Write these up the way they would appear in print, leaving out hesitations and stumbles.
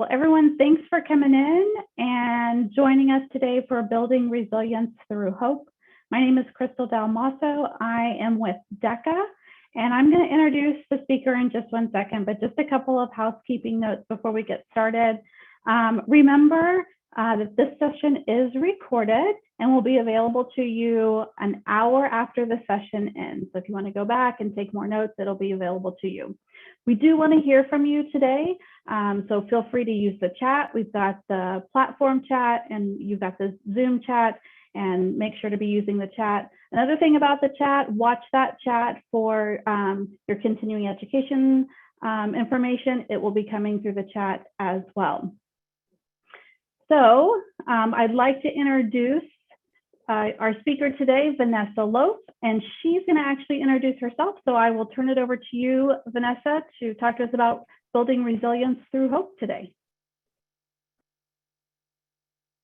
Well, everyone, thanks for coming in and joining us today for Building Resilience Through Hope. My name is Crystal Dalmasso. I am with DECA, and I'm going to introduce the speaker in just one second, but just a couple of housekeeping notes before we get started. Remember that this session is recorded and will be available to you an hour after the session ends. So if you want to go back and take more notes, it'll be available to you. We do want to hear from you today, so feel free to use the chat. We've got the platform chat and you've got the Zoom chat, and make sure to be using the chat. Another thing about the chat, watch that chat for your continuing education information. It will be coming through the chat as well. So I'd like to introduce our speaker today, Vanessa Loaf, and she's going to actually introduce herself. So I will turn it over to you, Vanessa, to talk to us about building resilience through hope today.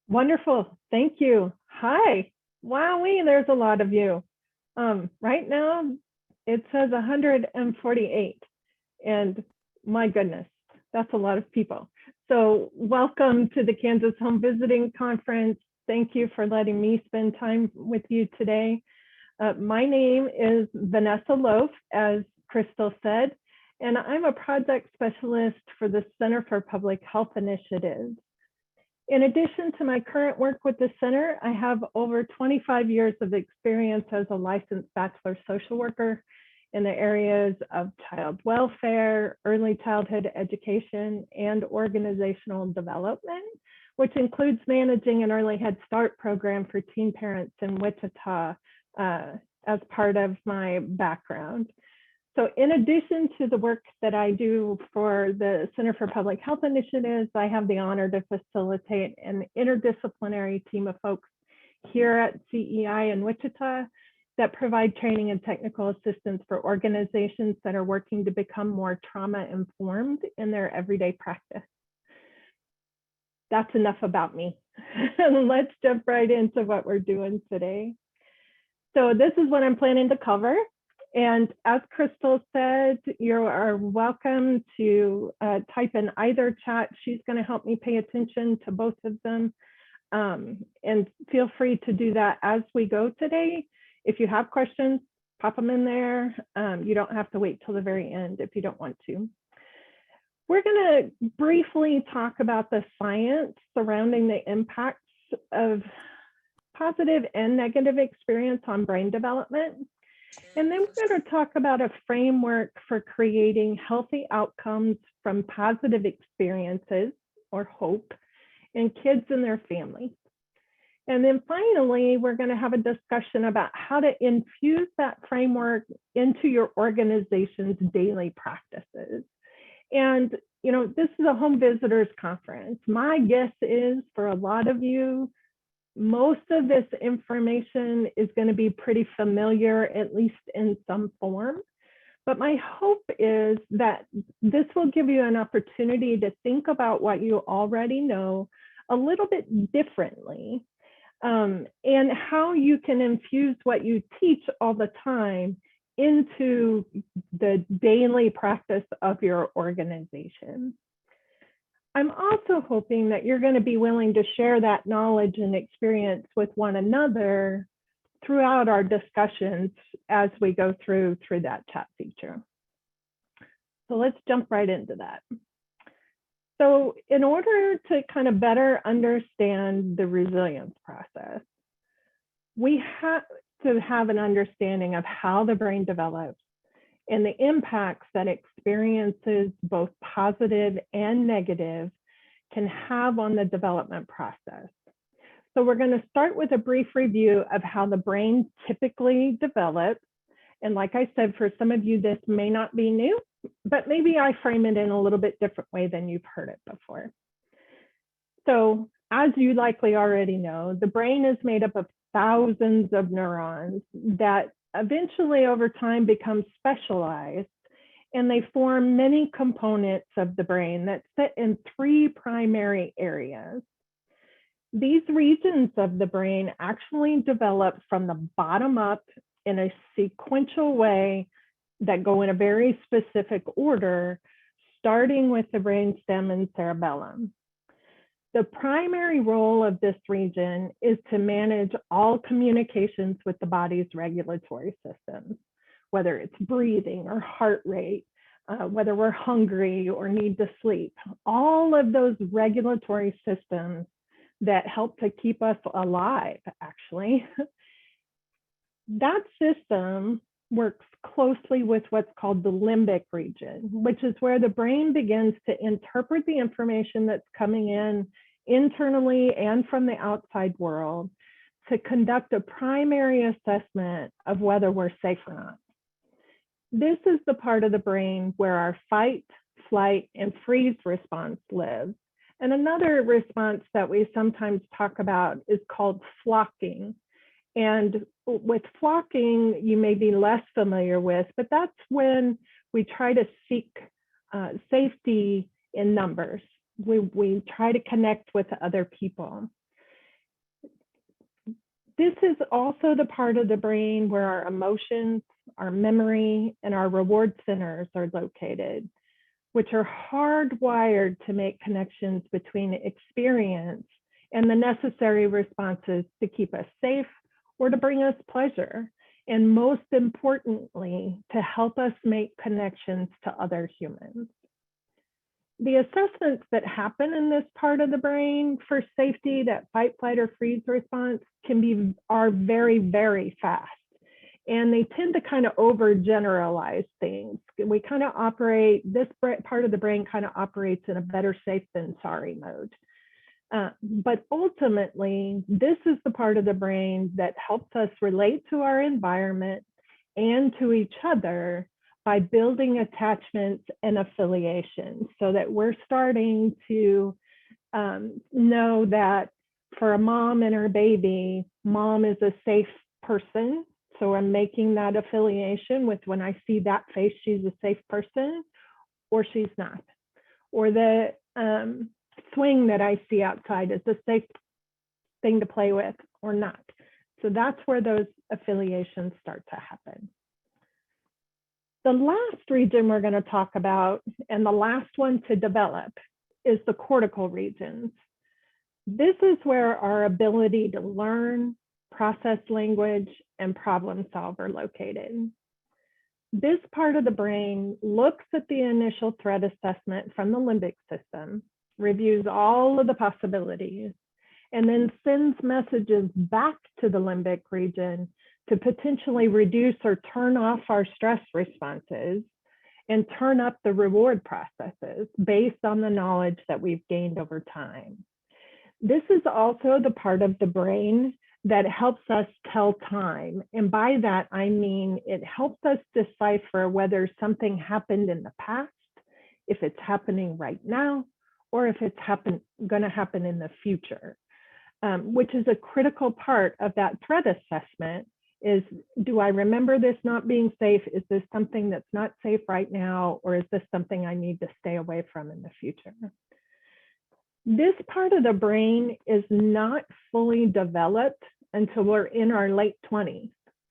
Wonderful. Thank you. Hi. Wowee, there's a lot of you. Right now, it says 148. And my goodness, that's a lot of people. So welcome to the Kansas Home Visiting Conference. Thank you for letting me spend time with you today. My name is Vanessa Loaf, as Crystal said, and I'm a project specialist for the Center for Public Health Initiatives. In addition to my current work with the center, I have over 25 years of experience as a licensed bachelor social worker in the areas of child welfare, early childhood education, and organizational development, which includes managing an early Head Start program for teen parents in Wichita as part of my background. So in addition to the work that I do for the Center for Public Health Initiatives, I have the honor to facilitate an interdisciplinary team of folks here at CEI in Wichita that provide training and technical assistance for organizations that are working to become more trauma-informed in their everyday practice. That's enough about me. Let's jump right into what we're doing today. So this is what I'm planning to cover. And as Crystal said, you are welcome to type in either chat. She's going to help me pay attention to both of them. And feel free to do that as we go today. If you have questions, pop them in there. You don't have to wait till the very end if you don't want to. We're going to briefly talk about the science surrounding the impacts of positive and negative experience on brain development. And then we're going to talk about a framework for creating healthy outcomes from positive experiences, or HOPE, in kids and their families. And then finally, we're going to have a discussion about how to infuse that framework into your organization's daily practices. And, you know, this is a home visitors conference. My guess is for a lot of you, most of this information is going to be pretty familiar, at least in some form. But my hope is that this will give you an opportunity to think about what you already know a little bit differently, and how you can infuse what you teach all the time into the daily practice of your organization. I'm also hoping that you're going to be willing to share that knowledge and experience with one another throughout our discussions as we go through that chat feature. So let's jump right into that. So in order to kind of better understand the resilience process, we have to have an understanding of how the brain develops and the impacts that experiences, both positive and negative, can have on the development process. So we're going to start with a brief review of how the brain typically develops. And like I said, for some of you, this may not be new, but maybe I frame it in a little bit different way than you've heard it before. So as you likely already know, the brain is made up of thousands of neurons that eventually over time become specialized, and they form many components of the brain that sit in three primary areas. These regions of the brain actually develop from the bottom up in a sequential way that go in a very specific order, starting with the brainstem and cerebellum. The primary role of this region is to manage all communications with the body's regulatory systems, whether it's breathing or heart rate, whether we're hungry or need to sleep. All of those regulatory systems that help to keep us alive, actually. That system works closely with what's called the limbic region, which is where the brain begins to interpret the information that's coming in internally and from the outside world to conduct a primary assessment of whether we're safe or not. This is the part of the brain where our fight, flight, and freeze response lives. And another response that we sometimes talk about is called flocking. And with flocking, you may be less familiar with, but that's when we try to seek safety in numbers. We try to connect with other people. This is also the part of the brain where our emotions, our memory, and our reward centers are located, which are hardwired to make connections between experience and the necessary responses to keep us safe or to bring us pleasure, and most importantly, to help us make connections to other humans. The assessments that happen in this part of the brain for safety, that fight, flight, or freeze response, are very, very fast. And they tend to kind of overgeneralize things. We kind of operate, this part of the brain kind of operates in a better safe than sorry mode. But ultimately, this is the part of the brain that helps us relate to our environment and to each other by building attachments and affiliations, so that we're starting to know that for a mom and her baby, mom is a safe person. So I'm making that affiliation with, when I see that face, she's a safe person, or she's not. Or the swing that I see outside is a safe thing to play with or not. So that's where those affiliations start to happen. The last region we're going to talk about, and the last one to develop, is the cortical regions. This is where our ability to learn, process language, and problem solve are located. This part of the brain looks at the initial threat assessment from the limbic system, reviews all of the possibilities, and then sends messages back to the limbic region to potentially reduce or turn off our stress responses and turn up the reward processes based on the knowledge that we've gained over time. This is also the part of the brain that helps us tell time. And by that, I mean, it helps us decipher whether something happened in the past, if it's happening right now, or if it's going to happen in the future, which is a critical part of that threat assessment. Is, do I remember this not being safe? Is this something that's not safe right now? Or is this something I need to stay away from in the future? This part of the brain is not fully developed until we're in our late 20s.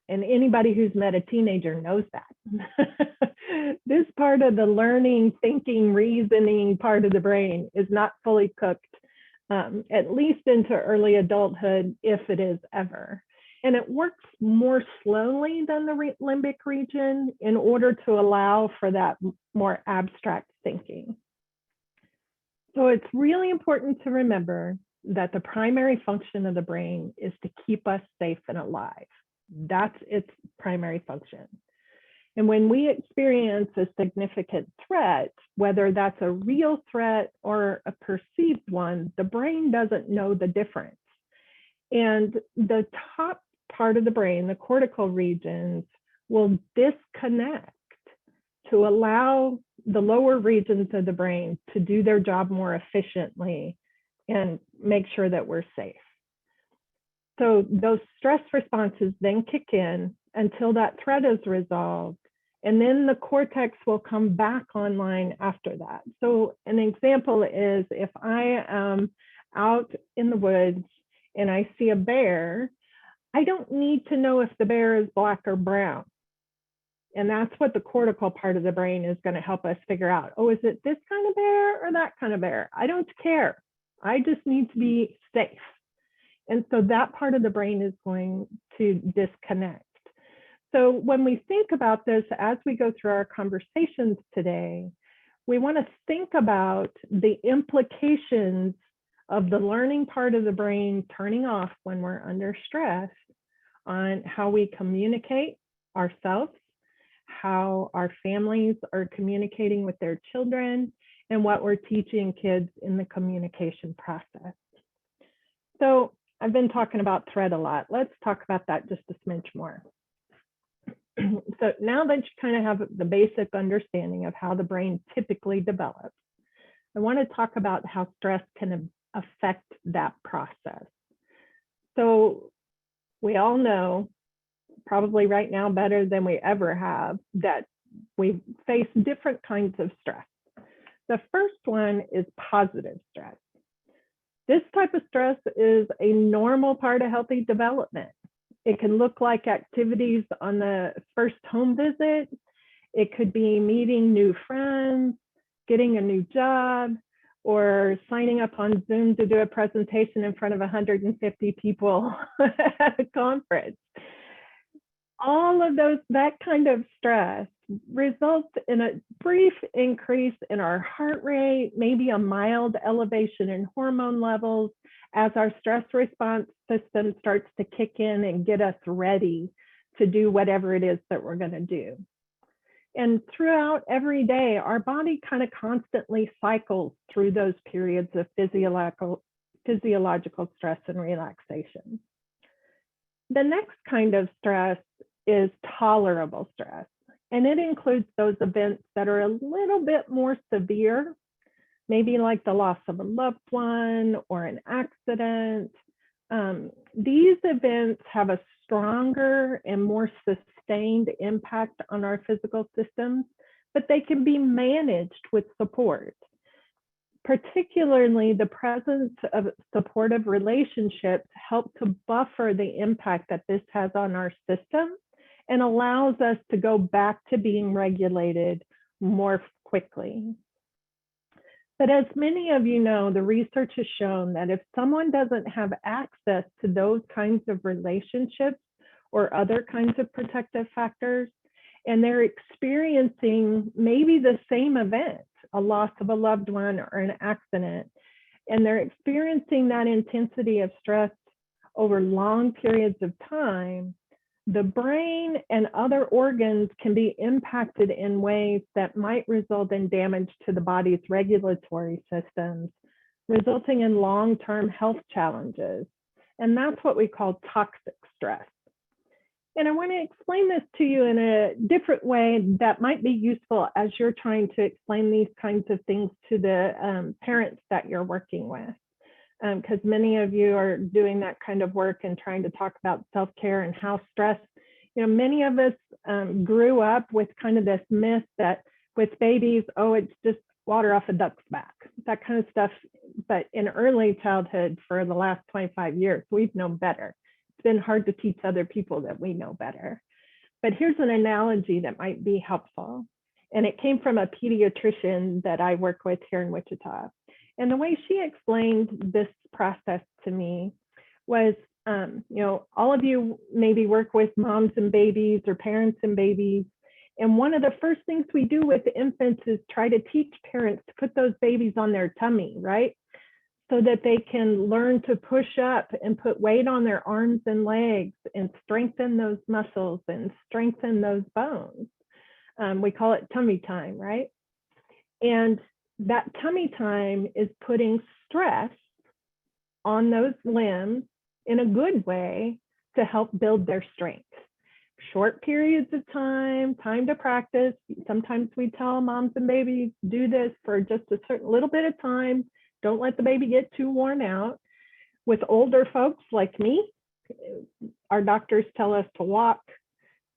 And anybody who's met a teenager knows that. This part of the learning, thinking, reasoning part of the brain is not fully cooked, at least into early adulthood, if it is ever. And it works more slowly than the limbic region in order to allow for that more abstract thinking. So it's really important to remember that the primary function of the brain is to keep us safe and alive. That's its primary function. And when we experience a significant threat, whether that's a real threat or a perceived one, the brain doesn't know the difference. And the top part of the brain, the cortical regions, will disconnect to allow the lower regions of the brain to do their job more efficiently and make sure that we're safe. So those stress responses then kick in until that threat is resolved, and then the cortex will come back online after that. So an example is, if I am out in the woods and I see a bear, I don't need to know if the bear is black or brown. And that's what the cortical part of the brain is going to help us figure out. Oh, is it this kind of bear or that kind of bear? I don't care. I just need to be safe. And so that part of the brain is going to disconnect. So when we think about this, as we go through our conversations today, we want to think about the implications of the learning part of the brain turning off when we're under stress on how we communicate ourselves, how our families are communicating with their children, and what we're teaching kids in the communication process. So I've been talking about threat a lot. Let's talk about that just a smidge more. So now that you kind of have the basic understanding of how the brain typically develops, I want to talk about how stress can affect that process. So we all know, probably right now better than we ever have, that we face different kinds of stress. The first one is positive stress. This type of stress is a normal part of healthy development. It can look like activities on the first home visit. It could be meeting new friends, getting a new job, or signing up on Zoom to do a presentation in front of 150 people at a conference. All of that kind of stress results in a brief increase in our heart rate, maybe a mild elevation in hormone levels as our stress response system starts to kick in and get us ready to do whatever it is that we're going to do. And throughout every day, our body kind of constantly cycles through those periods of physiological stress and relaxation. The next kind of stress is tolerable stress, and it includes those events that are a little bit more severe, maybe like the loss of a loved one or an accident. These events have a stronger and more sustained impact on our physical systems, but they can be managed with support. Particularly, the presence of supportive relationships help to buffer the impact that this has on our system and allows us to go back to being regulated more quickly. But as many of you know, the research has shown that if someone doesn't have access to those kinds of relationships or other kinds of protective factors, and they're experiencing maybe the same event, a loss of a loved one or an accident, and they're experiencing that intensity of stress over long periods of time, the brain and other organs can be impacted in ways that might result in damage to the body's regulatory systems, resulting in long-term health challenges. And that's what we call toxic stress. And I want to explain this to you in a different way that might be useful as you're trying to explain these kinds of things to the parents that you're working with. Because many of you are doing that kind of work and trying to talk about self-care and how stress, many of us grew up with kind of this myth that with babies, oh, it's just water off a duck's back, that kind of stuff. But in early childhood for the last 25 years, we've known better. It's been hard to teach other people that we know better. But here's an analogy that might be helpful. And it came from a pediatrician that I work with here in Wichita. And the way she explained this process to me was, all of you maybe work with moms and babies or parents and babies. And one of the first things we do with infants is try to teach parents to put those babies on their tummy, right? So that they can learn to push up and put weight on their arms and legs and strengthen those muscles and strengthen those bones. We call it tummy time, right? And that tummy time is putting stress on those limbs in a good way to help build their strength. Short periods of time to practice. Sometimes we tell moms and babies, do this for just a certain little bit of time. Don't let the baby get too worn out. With older folks like me, our doctors tell us to walk,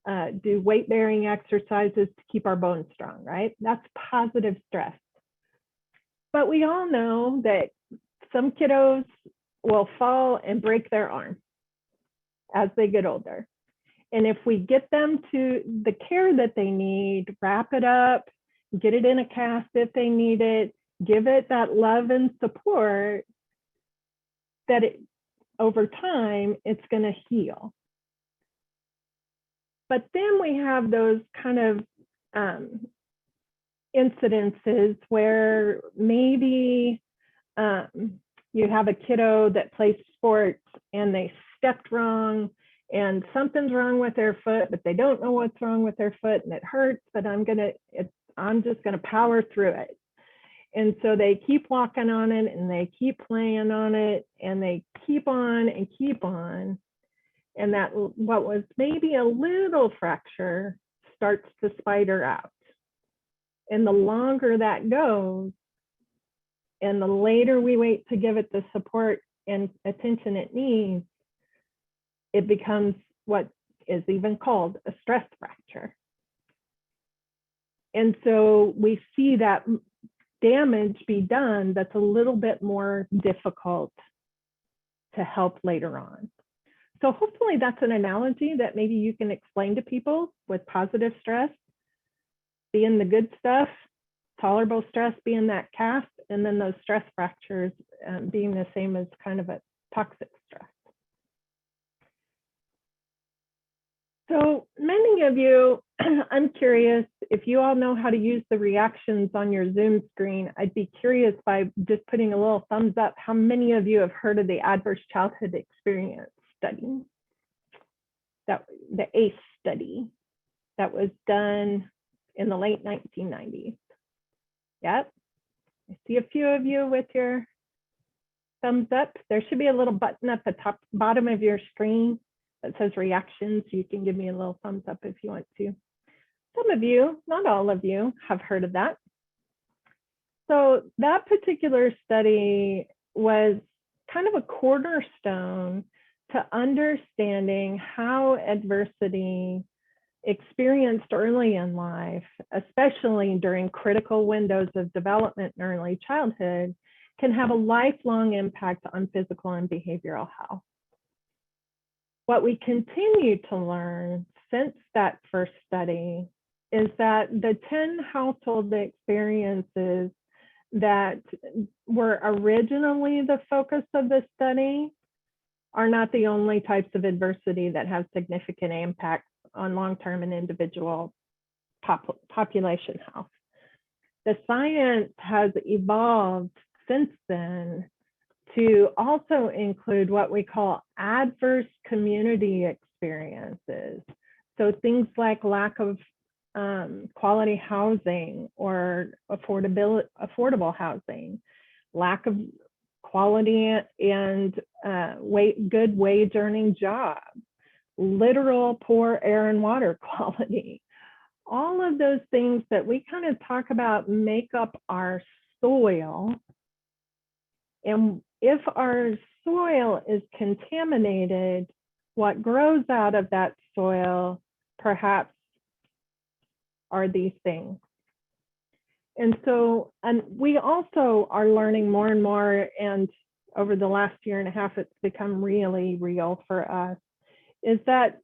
do weight-bearing exercises to keep our bones strong, right? That's positive stress. But we all know that some kiddos will fall and break their arm as they get older. And if we get them to the care that they need, wrap it up, get it in a cast if they need it, give it that love and support, that over time, it's going to heal. But then we have those kind of incidences where maybe you have a kiddo that plays sports and they stepped wrong and something's wrong with their foot, but they don't know what's wrong with their foot and it hurts, but I'm just gonna power through it. And so they keep walking on it and they keep playing on it and they keep on and keep on. And that what was maybe a little fracture starts to spider out. And the longer that goes, and the later we wait to give it the support and attention it needs, it becomes what is even called a stress fracture. And so we see that damage be done that's a little bit more difficult to help later on. So hopefully that's an analogy that maybe you can explain to people, with positive stress being the good stuff, tolerable stress being that cast, and then those stress fractures being the same as kind of a toxic stress. So many of you, I'm curious if you all know how to use the reactions on your Zoom screen. I'd be curious by just putting a little thumbs up, how many of you have heard of the Adverse Childhood Experience study, the ACE study that was done in the late 1990s. Yep, I see a few of you with your thumbs up. There should be a little button at the bottom of your screen that says reactions. You can give me a little thumbs up if you want to. Some of you, not all of you, have heard of that. So that particular study was kind of a cornerstone to understanding how adversity experienced early in life, especially during critical windows of development in early childhood, can have a lifelong impact on physical and behavioral health. What we continue to learn since that first study is that the 10 household experiences that were originally the focus of the study are not the only types of adversity that have significant impacts on long-term and individual population health. The science has evolved since then to also include what we call adverse community experiences. So things like lack of quality housing or affordable housing, lack of quality and good wage earning jobs, literal poor air and water quality. All of those things that we kind of talk about make up our soil. And if our soil is contaminated, what grows out of that soil perhaps are these things. And so, and we also are learning more and more, and over the last year and a half, it's become really real for us, is that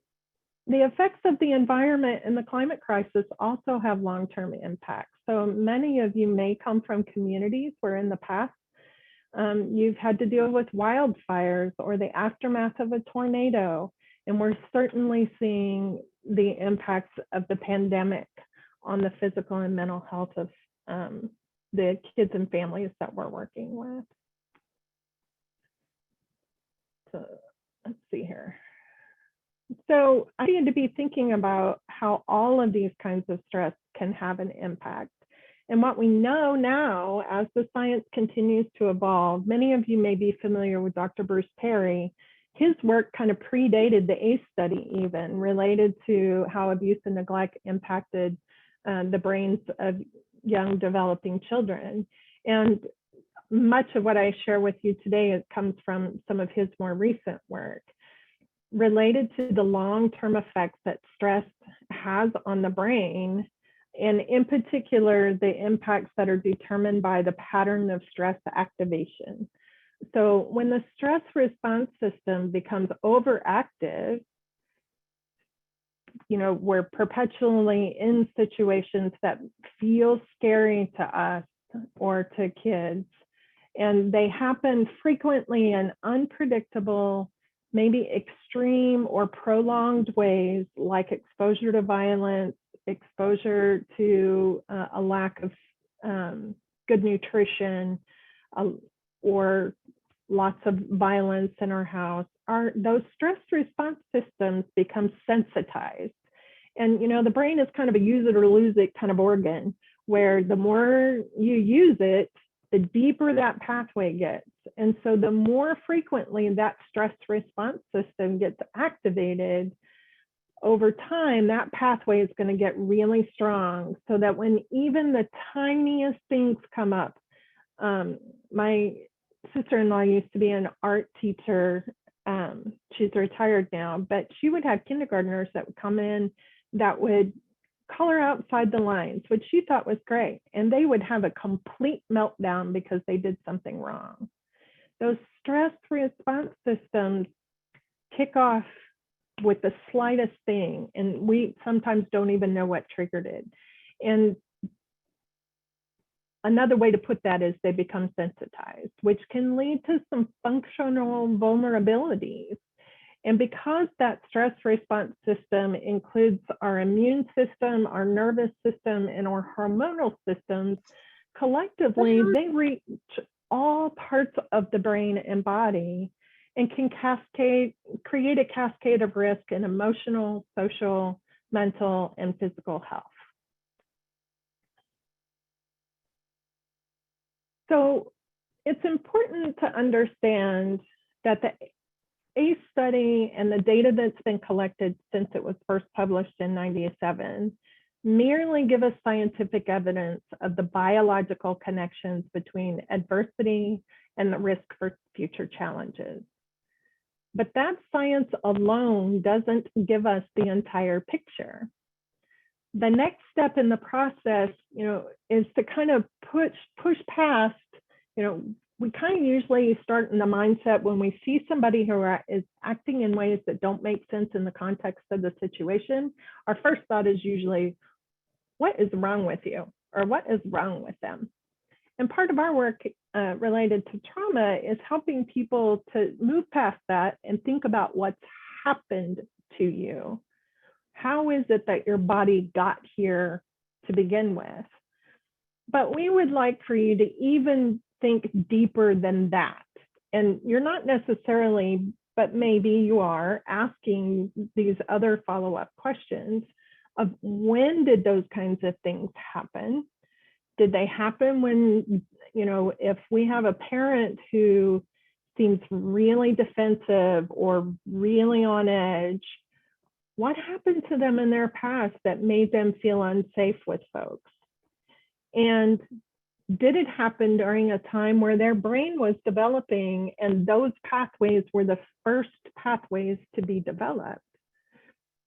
the effects of the environment and the climate crisis also have long-term impacts. So many of you may come from communities where in the past you've had to deal with wildfires or the aftermath of a tornado. And we're certainly seeing the impacts of the pandemic on the physical and mental health of the kids and families that we're working with. So let's see here. So I need to be thinking about how all of these kinds of stress can have an impact. And what we know now, as the science continues to evolve, many of you may be familiar with Dr. Bruce Perry. His work kind of predated the ACE study even, related to how abuse and neglect impacted the brains of young developing children. And much of what I share with you today comes from some of his more recent work related to the long-term effects that stress has on the brain, and in particular, the impacts that are determined by the pattern of stress activation. So when the stress response system becomes overactive, we're perpetually in situations that feel scary to us or to kids, and they happen frequently in unpredictable, maybe extreme or prolonged ways, like exposure to violence, exposure to a lack of good nutrition, or lots of violence in our house. Those stress response systems become sensitized. And the brain is kind of a use it or lose it kind of organ, where the more you use it, the deeper that pathway gets. And so the more frequently that stress response system gets activated, over time, that pathway is going to get really strong, so that when even the tiniest things come up, my sister-in-law used to be an art teacher. She's retired now, but she would have kindergartners that would come in that would color outside the lines, which she thought was great. And they would have a complete meltdown because they did something wrong. Those stress response systems kick off with the slightest thing, and we sometimes don't even know what triggered it. And another way to put that is they become sensitized, which can lead to some functional vulnerabilities. And because that stress response system includes our immune system, our nervous system, and our hormonal systems, collectively, they reach all parts of the brain and body and can create a cascade of risk in emotional, social, mental, and physical health. So it's important to understand that the ACE study and the data that's been collected since it was first published in '97 merely give us scientific evidence of the biological connections between adversity and the risk for future challenges. But that science alone doesn't give us the entire picture. The next step in the process, is to kind of push past, we kind of usually start in the mindset when we see somebody who is acting in ways that don't make sense in the context of the situation. Our first thought is usually, what is wrong with you? Or what is wrong with them? And part of our work related to trauma is helping people to move past that and think about what's happened to you. How is it that your body got here to begin with? But we would like for you to even think deeper than that. And you're not necessarily, but maybe you are asking these other follow-up questions of when did those kinds of things happen? Did they happen when, if we have a parent who seems really defensive or really on edge, what happened to them in their past that made them feel unsafe with folks? And did it happen during a time where their brain was developing and those pathways were the first pathways to be developed?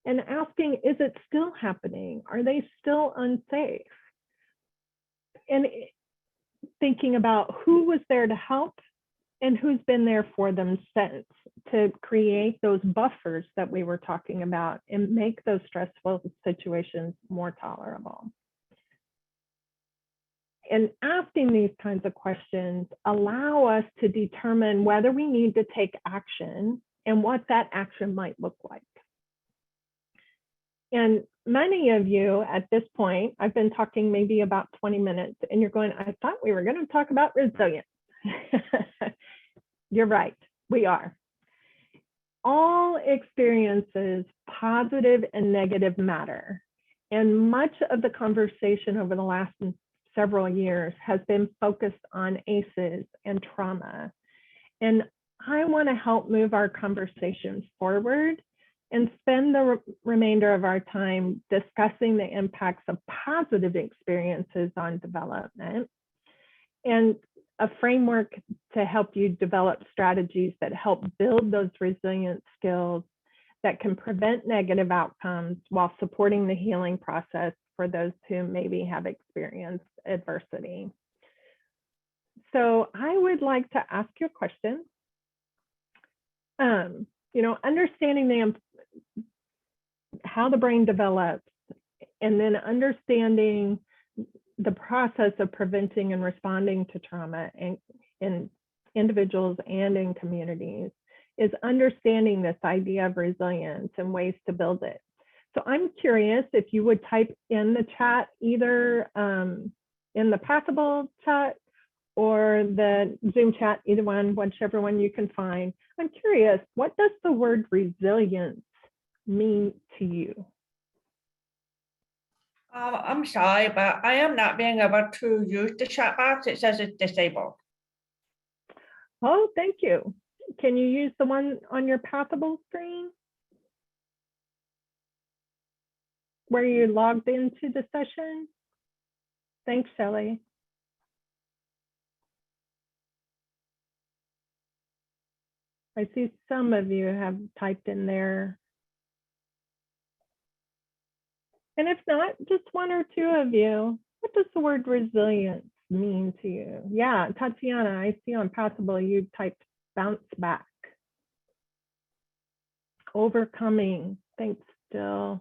And asking, is it still happening? Are they still unsafe? And thinking about who was there to help and who's been there for them since, to create those buffers that we were talking about and make those stressful situations more tolerable. And asking these kinds of questions allow us to determine whether we need to take action and what that action might look like. And many of you at this point, I've been talking maybe about 20 minutes, and you're going, I thought we were going to talk about resilience. You're right, we are. All experiences, positive and negative, matter. And much of the conversation over the last several years has been focused on ACEs and trauma. And I want to help move our conversation forward and spend the remainder of our time discussing the impacts of positive experiences on development and a framework to help you develop strategies that help build those resilient skills that can prevent negative outcomes while supporting the healing process for those who maybe have experienced adversity. So I would like to ask you a question. Understanding how the brain develops, and then understanding the process of preventing and responding to trauma in individuals and in communities is understanding this idea of resilience and ways to build it. So I'm curious if you would type in the chat, either in the Passable chat or the Zoom chat, either one, whichever one you can find. I'm curious, what does the word resilience mean to you? I'm sorry, but I am not being able to use the chat box. It says it's disabled. Oh, thank you. Can you use the one on your Passable screen where you logged into the session? Thanks, Shelley. I see some of you have typed in there. And if not, just one or two of you, what does the word resilience mean to you? Yeah, Tatiana, I see on Passable you typed bounce back. Overcoming, thanks, Jill.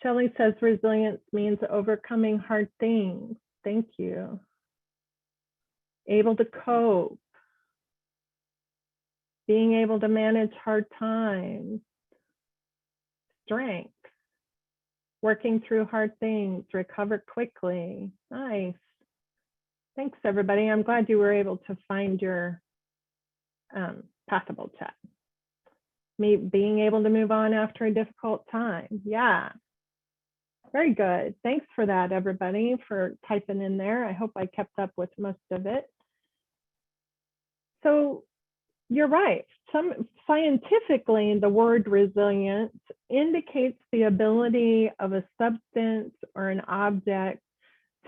Shelley says resilience means overcoming hard things. Thank you. Able to cope. Being able to manage hard times. Strength. Working through hard things, recover quickly. Nice. Thanks, everybody. I'm glad you were able to find your Passable chat. Me being able to move on after a difficult time. Yeah. Very good. Thanks for that, everybody, for typing in there. I hope I kept up with most of it. So you're right. Scientifically, the word resilience indicates the ability of a substance or an object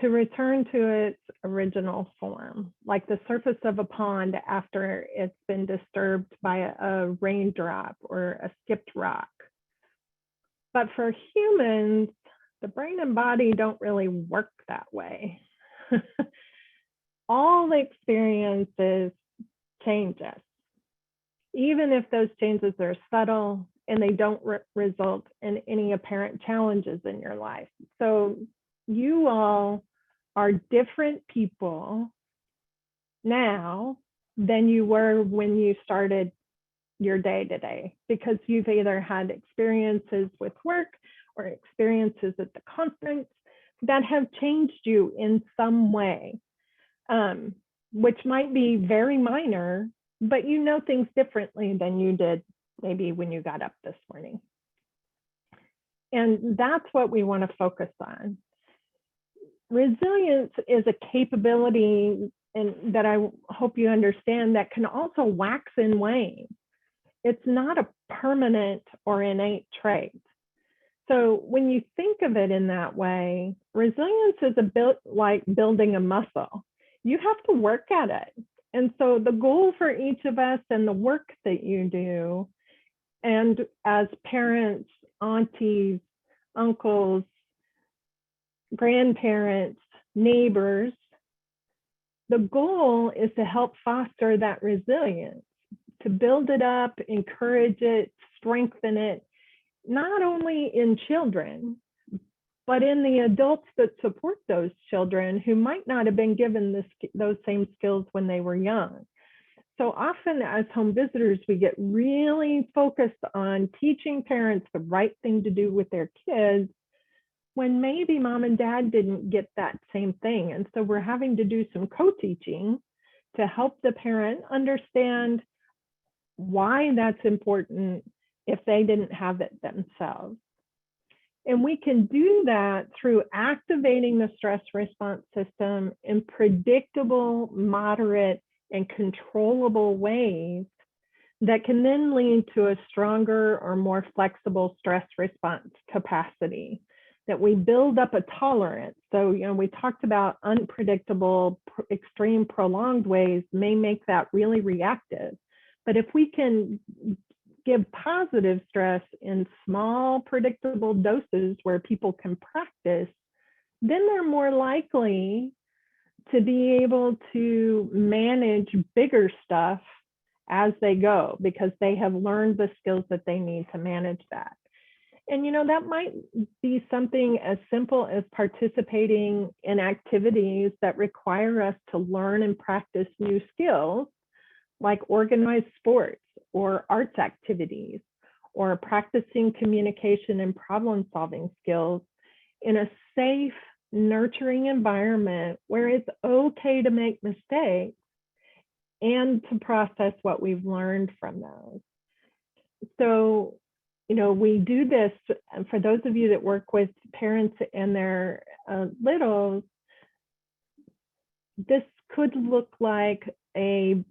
to return to its original form, like the surface of a pond after it's been disturbed by a raindrop or a skipped rock. But for humans, the brain and body don't really work that way. All the experiences change us, even if those changes are subtle and they don't result in any apparent challenges in your life. So you all are different people now than you were when you started your day to day, because you've either had experiences with work or experiences at the conference that have changed you in some way, which might be very minor, but you know things differently than you did maybe when you got up this morning. And that's what we want to focus on. Resilience is a capability, and that I hope you understand, that can also wax and wane. It's not a permanent or innate trait. So when you think of it in that way, resilience is like building a muscle. You have to work at it. And so the goal for each of us and the work that you do, and as parents, aunties, uncles, grandparents, neighbors, the goal is to help foster that resilience, to build it up, encourage it, strengthen it, not only in children, but in the adults that support those children who might not have been given those same skills when they were young. So often as home visitors, we get really focused on teaching parents the right thing to do with their kids, when maybe mom and dad didn't get that same thing. And so we're having to do some co-teaching to help the parent understand why that's important if they didn't have it themselves. And we can do that through activating the stress response system in predictable, moderate, and controllable ways that can then lead to a stronger or more flexible stress response capacity, that we build up a tolerance. So, we talked about unpredictable, extreme, prolonged ways may make that really reactive. But if we can give positive stress in small, predictable doses where people can practice, then they're more likely to be able to manage bigger stuff as they go, because they have learned the skills that they need to manage that. And that might be something as simple as participating in activities that require us to learn and practice new skills, like organized sports or arts activities, or practicing communication and problem-solving skills in a safe, nurturing environment where it's okay to make mistakes and to process what we've learned from those. So, we do this, and for those of you that work with parents and their littles, this could look like a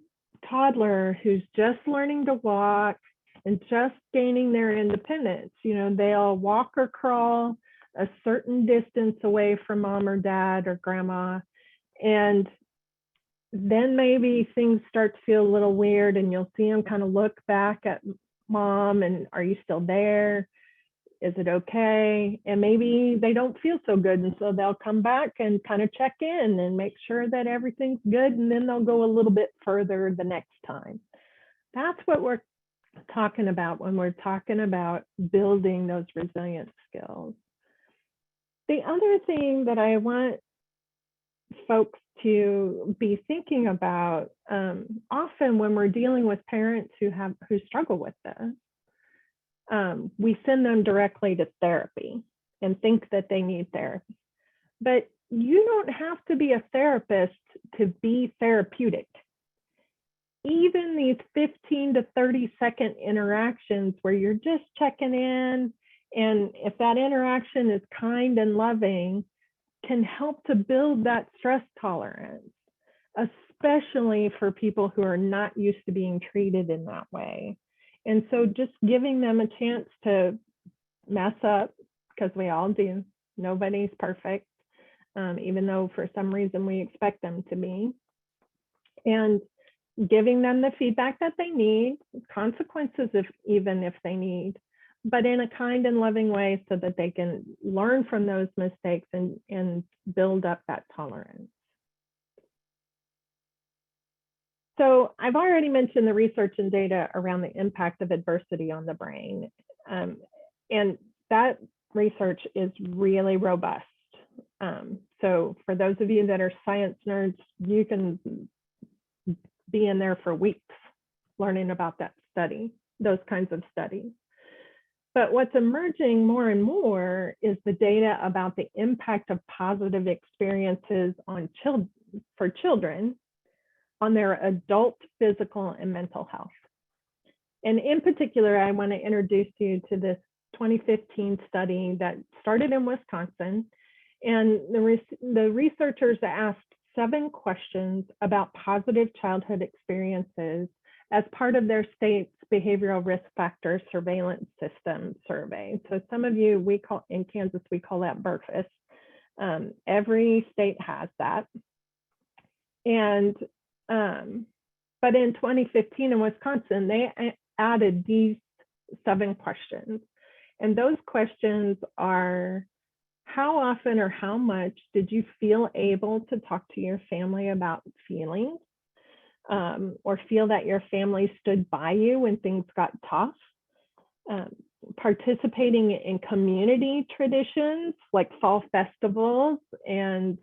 toddler who's just learning to walk and just gaining their independence. They'll walk or crawl a certain distance away from mom or dad or grandma, and then maybe things start to feel a little weird, and you'll see them kind of look back at mom and, are you still there? Is it okay? And maybe they don't feel so good, and so they'll come back and kind of check in and make sure that everything's good, and then they'll go a little bit further the next time. That's what we're talking about when we're talking about building those resilient skills. The other thing that I want folks to be thinking about, often when we're dealing with parents who struggle with this, we send them directly to therapy and think that they need therapy. But you don't have to be a therapist to be therapeutic. Even these 15 to 30-second interactions where you're just checking in, and if that interaction is kind and loving, can help to build that stress tolerance, especially for people who are not used to being treated in that way. And so just giving them a chance to mess up, because we all do, nobody's perfect, even though for some reason we expect them to be, and giving them the feedback that they need, consequences even if they need, but in a kind and loving way so that they can learn from those mistakes and build up that tolerance. So I've already mentioned the research and data around the impact of adversity on the brain. And that research is really robust. So for those of you that are science nerds, you can be in there for weeks learning about those kinds of studies. But what's emerging more and more is the data about the impact of positive experiences for children on their adult physical and mental health. And in particular, I want to introduce you to this 2015 study that started in Wisconsin. And the researchers asked 7 questions about positive childhood experiences as part of their state's behavioral risk factor surveillance system survey. So some of you, in Kansas, we call that BRFIS. Every state has that. And, but in 2015 in Wisconsin, they added these 7 questions. And those questions are, how often or how much did you feel able to talk to your family about feelings? Or feel that your family stood by you when things got tough? Participating in community traditions like fall festivals and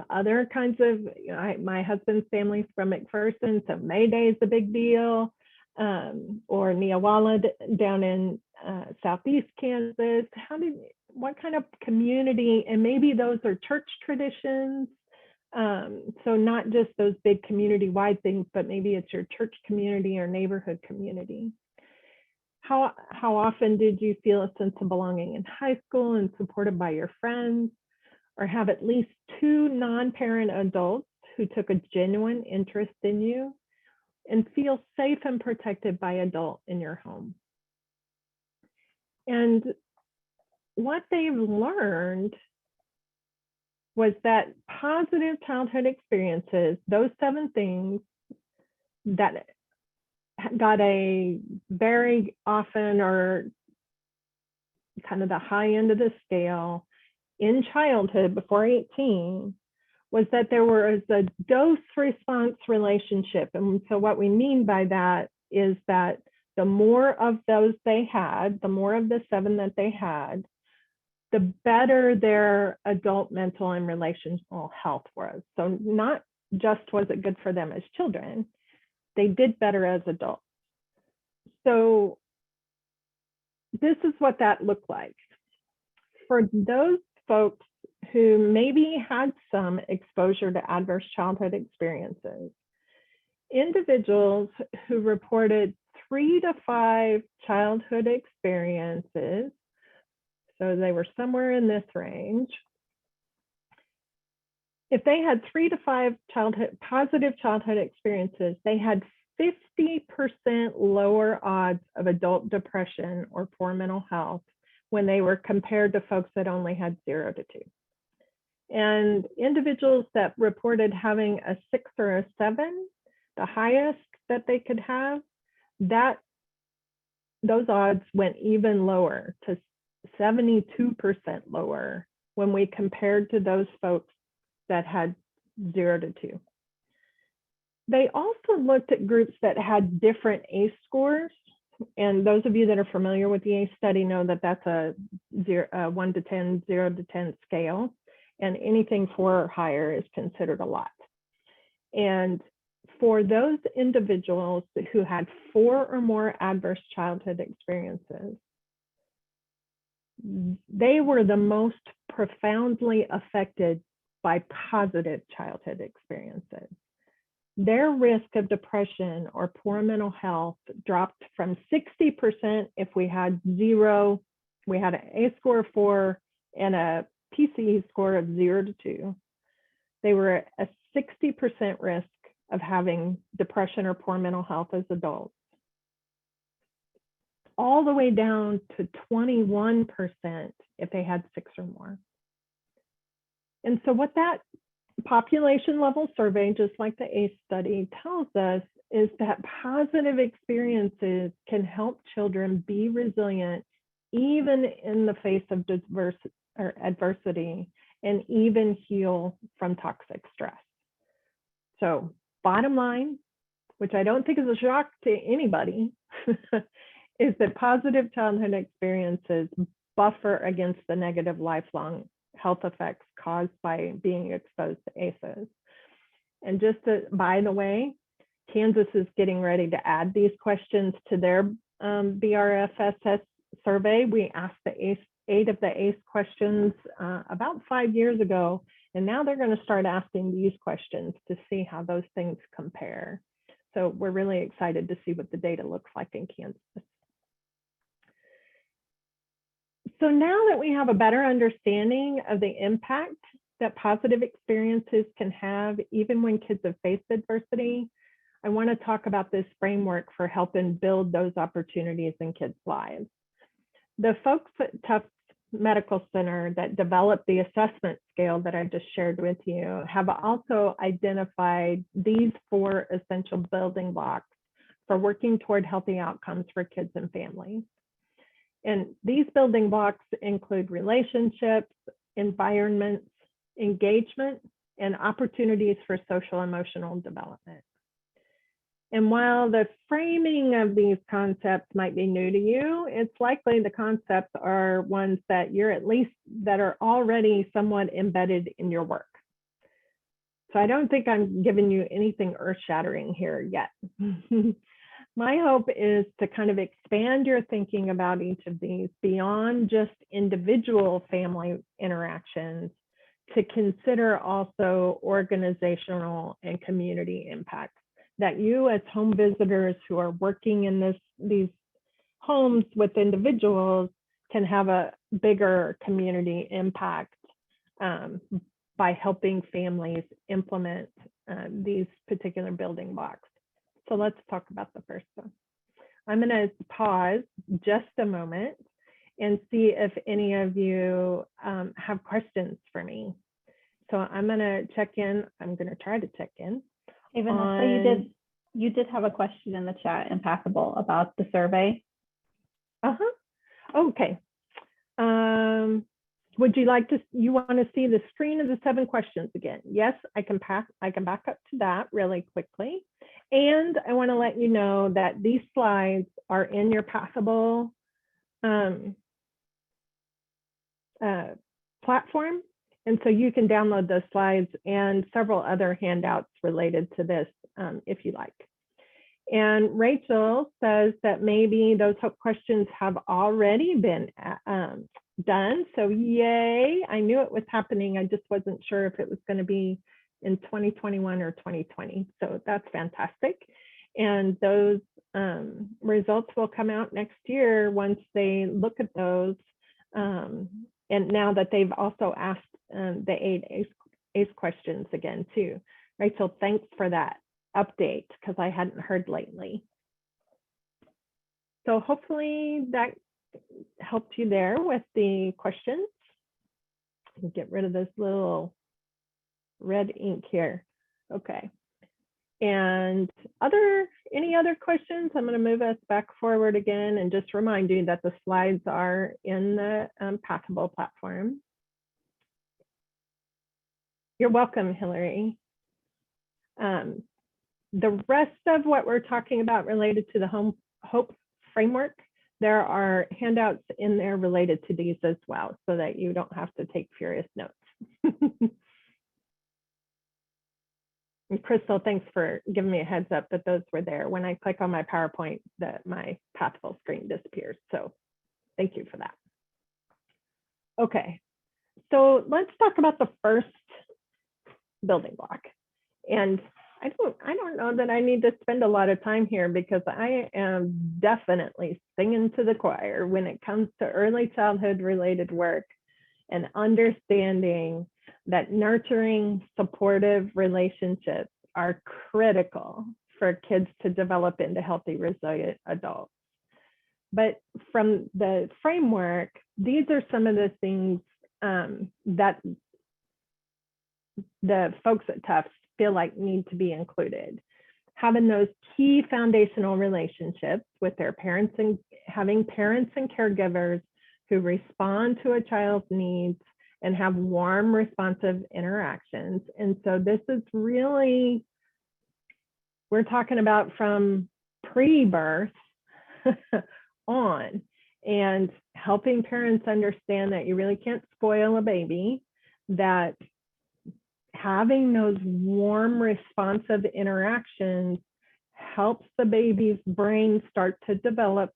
other kinds of, my husband's family's from McPherson, so May Day is a big deal, or Neowalla down in Southeast Kansas. What kind of community, and maybe those are church traditions. So not just those big community-wide things, but maybe it's your church community or neighborhood community. How often did you feel a sense of belonging in high school and supported by your friends, or have at least 2 non-parent adults who took a genuine interest in you, and feel safe and protected by adult in your home? And what they've learned was that positive childhood experiences, those 7 things that got a very often or kind of the high end of the scale in childhood before 18, was that there was a dose-response relationship. And so what we mean by that is that the more of those they had, the more of the 7 that they had, the better their adult mental and relational health was. So not just was it good for them as children, they did better as adults. So this is what that looked like. For those folks who maybe had some exposure to adverse childhood experiences, individuals who reported 3 to 5 childhood experiences, so they were somewhere in this range, if they had 3 to 5 positive childhood experiences, they had 50% lower odds of adult depression or poor mental health when they were compared to folks that only had 0 to 2. And individuals that reported having a 6 or a 7, the highest that they could have, those odds went even lower to 72% lower when we compared to those folks that had 0 to 2. They also looked at groups that had different ACE scores. And those of you that are familiar with the ACE study know that that's a 1 to 10, 0 to 10 scale. And anything 4 or higher is considered a lot. And for those individuals who had 4 or more adverse childhood experiences, they were the most profoundly affected by positive childhood experiences. Their risk of depression or poor mental health dropped from 60% if we had 0, we had an ACE score of 4 and a PCE score of 0 to 2. They were at a 60% risk of having depression or poor mental health as adults, all the way down to 21% if they had 6 or more. And so what that population level survey, just like the ACE study, tells us is that positive experiences can help children be resilient even in the face of adversity and even heal from toxic stress. So bottom line, which I don't think is a shock to anybody, is that positive childhood experiences buffer against the negative lifelong health effects caused by being exposed to ACEs. And just by the way, Kansas is getting ready to add these questions to their BRFSS survey. We asked the 8 of the ACE questions about 5 years ago, and now they're going to start asking these questions to see how those things compare. So we're really excited to see what the data looks like in Kansas. So now that we have a better understanding of the impact that positive experiences can have even when kids have faced adversity, I want to talk about this framework for helping build those opportunities in kids' lives. The folks at Tufts Medical Center that developed the assessment scale that I just shared with you have also identified these 4 essential building blocks for working toward healthy outcomes for kids and families. And these building blocks include relationships, environments, engagement, and opportunities for social emotional development. And while the framing of these concepts might be new to you, it's likely the concepts are ones that that are already somewhat embedded in your work. So I don't think I'm giving you anything earth-shattering here yet. My hope is to kind of expand your thinking about each of these beyond just individual family interactions to consider also organizational and community impacts that you as home visitors who are working in these homes with individuals can have a bigger community impact by helping families implement these particular building blocks. So let's talk about the first one. I'm going to pause just a moment and see if any of you have questions for me. So I'm going to check in. I'm going to try to check in. Hey, Vanessa, you did have a question in the chat, Impassable, about the survey. Okay. Would you like to, you want to see the screen of the 7 questions again? Yes, I can back up to that really quickly. And I want to let you know that these slides are in your Passable platform. And so you can download those slides and several other handouts related to this if you like. And Rachel says that maybe those HOPE questions have already been done. So yay, I knew it was happening. I just wasn't sure if it was going to be in 2021 or 2020. So that's fantastic. And those results will come out next year once they look at those. And now that they've also asked the 8 ACE questions again too. Rachel, thanks for that update because I hadn't heard lately. So hopefully that helped you there with the questions. Get rid of this little red ink here. Okay. And any other questions? I'm going to move us back forward again and just remind you that the slides are in the Passable platform. You're welcome, Hillary. The rest of what we're talking about related to the HOPE framework, there are handouts in there related to these as well, so that you don't have to take furious notes. And Crystal, thanks for giving me a heads up that those were there. When I click on my PowerPoint, my Passable screen disappears. So thank you for that. Okay, so let's talk about the first building block. And I don't know that I need to spend a lot of time here because I am definitely singing to the choir when it comes to early childhood related work and understanding that nurturing, supportive relationships are critical for kids to develop into healthy, resilient adults. But from the framework, these are some of the things that the folks at Tufts feel like need to be included. Having those key foundational relationships with their parents and having parents and caregivers who respond to a child's needs and have warm, responsive interactions. And so this is really, we're talking about from pre-birth on, and helping parents understand that you really can't spoil a baby, that having those warm, responsive interactions helps the baby's brain start to develop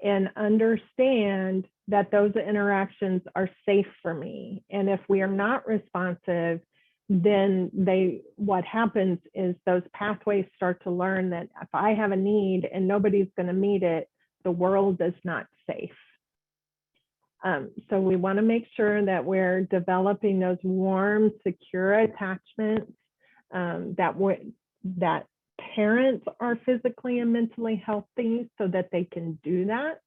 and understand that those interactions are safe for me. And if we are not responsive, then what happens is those pathways start to learn that if I have a need and nobody's going to meet it, the world is not safe. So we want to make sure that we're developing those warm, secure attachments, that parents are physically and mentally healthy so that they can do that,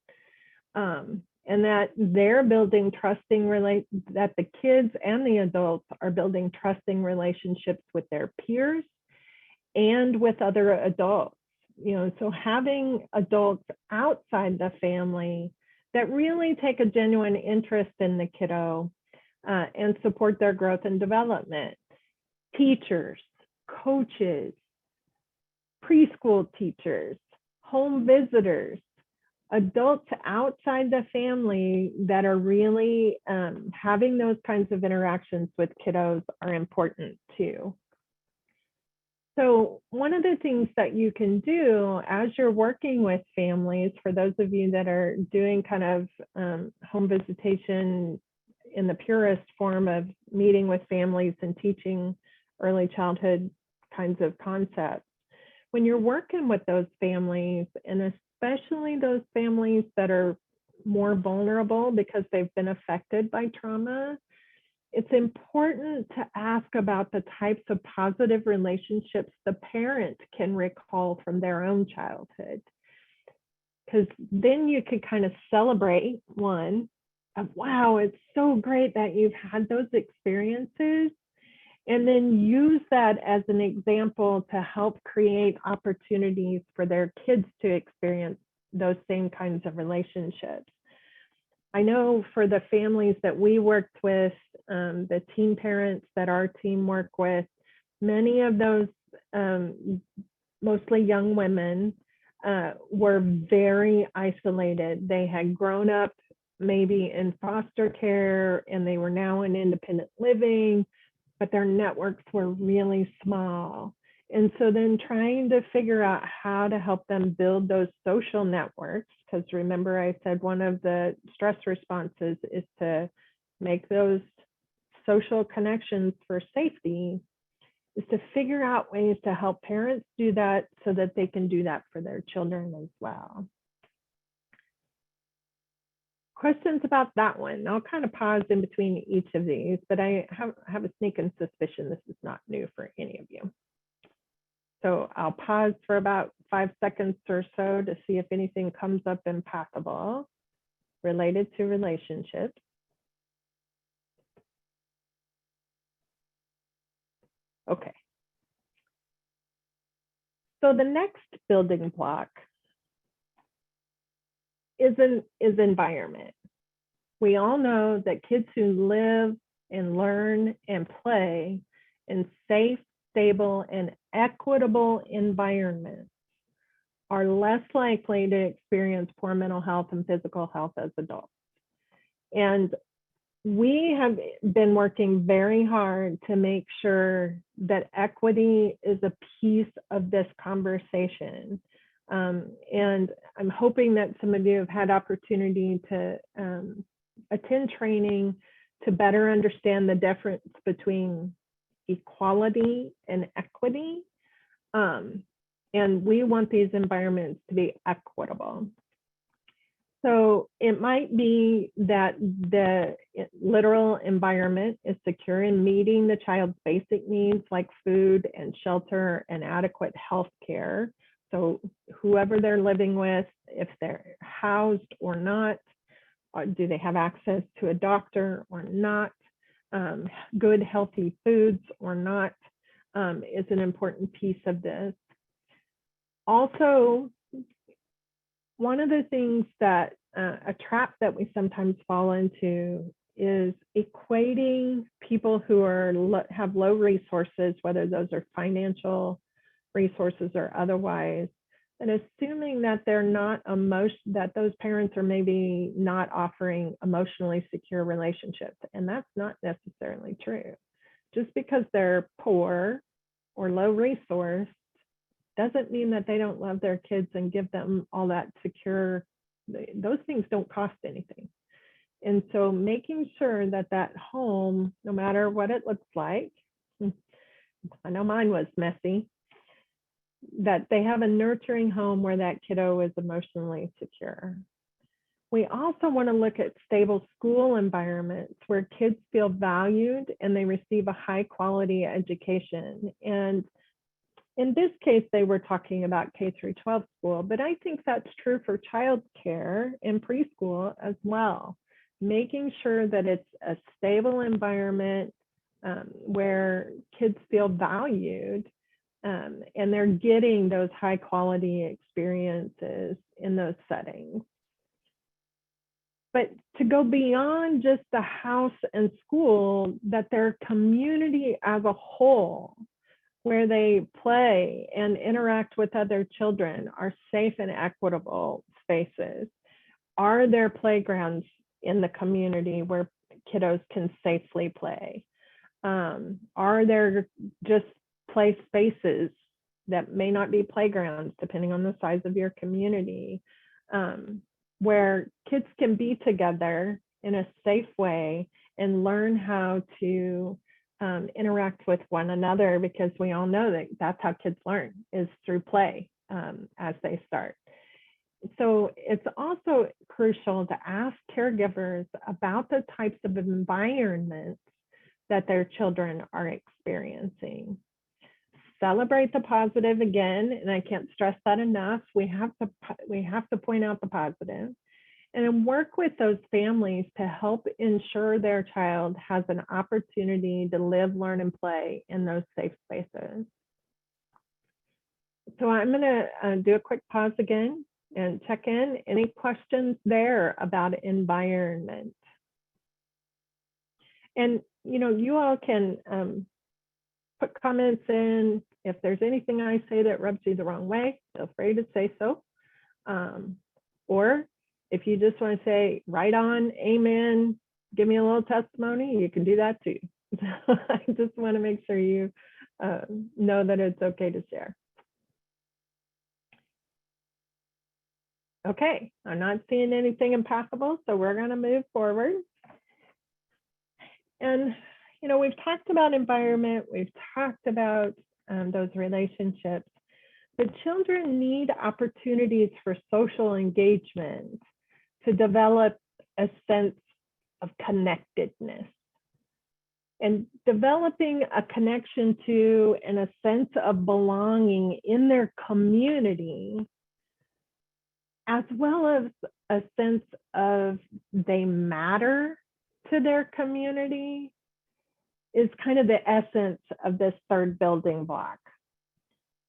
and that they're building that the kids and the adults are building trusting relationships with their peers and with other adults. So having adults outside the family that really take a genuine interest in the kiddo and support their growth and development. Teachers, coaches, preschool teachers, home visitors, adults outside the family that are really having those kinds of interactions with kiddos are important too. So one of the things that you can do as you're working with families, for those of you that are doing kind of home visitation in the purest form of meeting with families and teaching early childhood kinds of concepts, when you're working with those families, and especially those families that are more vulnerable because they've been affected by trauma, it's important to ask about the types of positive relationships the parent can recall from their own childhood. Because then you can kind of celebrate one of, wow, it's so great that you've had those experiences, and then use that as an example to help create opportunities for their kids to experience those same kinds of relationships. I know for the families that we worked with, the teen parents that our team worked with, many of those mostly young women, were very isolated. They had grown up maybe in foster care and they were now in independent living, but their networks were really small. And so then trying to figure out how to help them build those social networks, because remember I said one of the stress responses is to make those social connections for safety, is to figure out ways to help parents do that so that they can do that for their children as well. Questions about that one? I'll kind of pause in between each of these, but I have a sneaking suspicion this is not new for any of you. So I'll pause for about 5 seconds or so to see if anything comes up impactable related to relationships. Okay. So the next building block is environment. We all know that kids who live and learn and play in safe, stable, and equitable environments are less likely to experience poor mental health and physical health as adults. And we have been working very hard to make sure that equity is a piece of this conversation. And I'm hoping that some of you have had opportunity to attend training to better understand the difference between equality and equity. And we want these environments to be equitable. So it might be that the literal environment is secure in meeting the child's basic needs like food and shelter and adequate health care. So whoever they're living with, if they're housed or not, or do they have access to a doctor or not, good healthy foods or not, is an important piece of this. Also, one of the things that a trap that we sometimes fall into is equating people who are have low resources, whether those are financial resources or otherwise, and assuming that they're not that those parents are maybe not offering emotionally secure relationships, and that's not necessarily true. Just because they're poor or low resource doesn't mean that they don't love their kids and give them all that secure. Those things don't cost anything. And so making sure that that home, no matter what it looks like, I know mine was messy, that they have a nurturing home where that kiddo is emotionally secure. We also want to look at stable school environments where kids feel valued and they receive a high quality education. And in this case, they were talking about K-12 school, but I think that's true for childcare and preschool as well. Making sure that it's a stable environment where kids feel valued and they're getting those high quality experiences in those settings. But to go beyond just the house and school, that their community as a whole, where they play and interact with other children, are safe and equitable spaces. Are there playgrounds in the community where kiddos can safely play? Are there just play spaces that may not be playgrounds, depending on the size of your community, where kids can be together in a safe way and learn how to interact with one another, because we all know that that's how kids learn, is through play as they start. So it's also crucial to ask caregivers about the types of environments that their children are experiencing. Celebrate the positive again, and I can't stress that enough. We have to point out the positive, and then work with those families to help ensure their child has an opportunity to live, learn, and play in those safe spaces. So I'm going to do a quick pause again and check in. Any questions there about environment? And you all can put comments in. If there's anything I say that rubs you the wrong way, feel free to say so. Or if you just want to say, right on, amen, give me a little testimony, you can do that too. So I just want to make sure you know that it's okay to share. Okay, I'm not seeing anything impossible, so we're going to move forward. And, you know, we've talked about environment, we've talked about those relationships, but children need opportunities for social engagement to develop a sense of connectedness. And developing a connection to and a sense of belonging in their community, as well as a sense of they matter to their community, is kind of the essence of this third building block.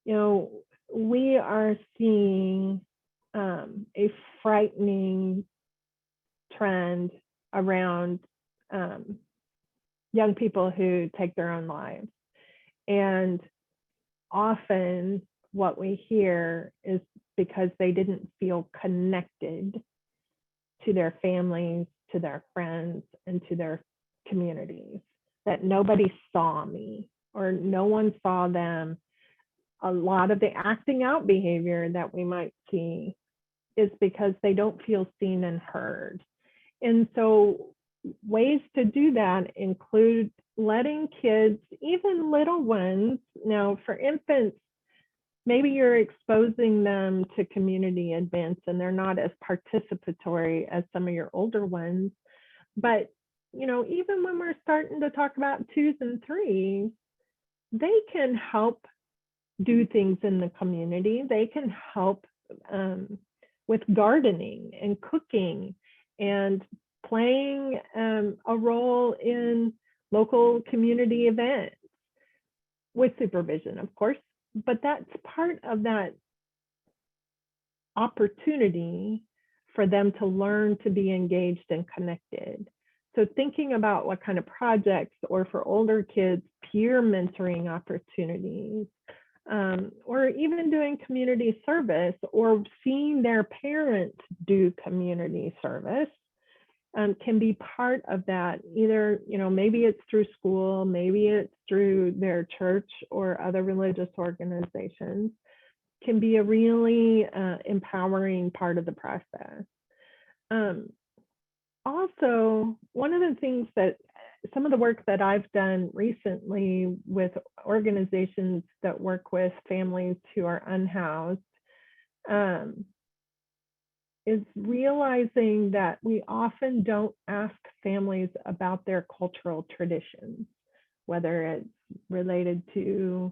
You know, we are seeing a frightening trend around young people who take their own lives. And often what we hear is because they didn't feel connected to their families, to their friends, and to their communities, that nobody saw me or no one saw them. A lot of the acting out behavior that we might see is because they don't feel seen and heard. And so ways to do that include letting kids, even little ones, now for infants, maybe you're exposing them to community events and they're not as participatory as some of your older ones. But, you know, even when we're starting to talk about 2s and 3s, they can help do things in the community. They can help with gardening and cooking and playing a role in local community events with supervision, of course. But that's part of that opportunity for them to learn to be engaged and connected. So thinking about what kind of projects, or for older kids, peer mentoring opportunities, or even doing community service, or seeing their parents do community service, can be part of that. Either, you know, maybe it's through school, maybe it's through their church or other religious organizations, can be a really empowering part of the process. Also, one of the things that some of the work that I've done recently with organizations that work with families who are unhoused is realizing that we often don't ask families about their cultural traditions, whether it's related to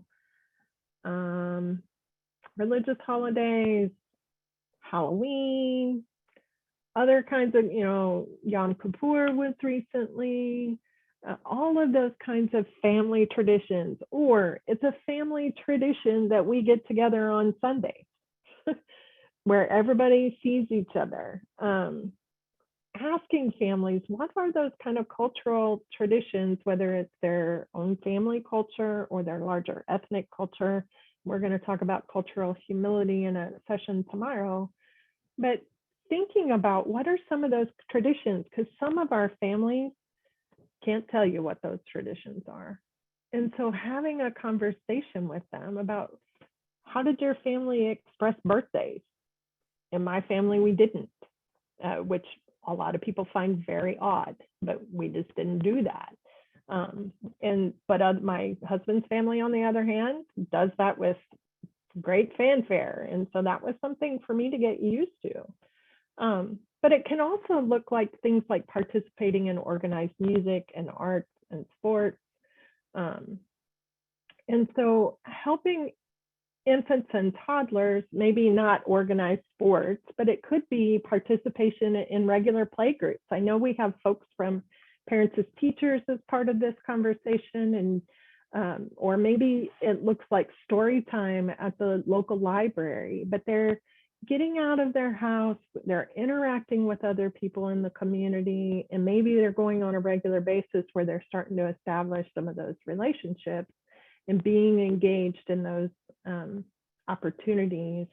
religious holidays, Halloween, other kinds of, you know, Yom Kippur was recently, all of those kinds of family traditions, or it's a family tradition that we get together on Sunday where everybody sees each other. Asking families, what are those kind of cultural traditions, whether it's their own family culture or their larger ethnic culture. We're going to talk about cultural humility in a session tomorrow. But thinking about what are some of those traditions, because some of our families can't tell you what those traditions are. And so having a conversation with them about, how did your family express birthdays? In my family, we didn't, which a lot of people find very odd, but we just didn't do that. But my husband's family, on the other hand, does that with great fanfare. And so that was something for me to get used to. But it can also look like things like participating in organized music and arts and sports. And so helping infants and toddlers, maybe not organized sports, but it could be participation in regular play groups. I know we have folks from Parents as Teachers as part of this conversation, and or maybe it looks like story time at the local library, but they're getting out of their house, they're interacting with other people in the community, and maybe they're going on a regular basis where they're starting to establish some of those relationships. and being engaged in those opportunities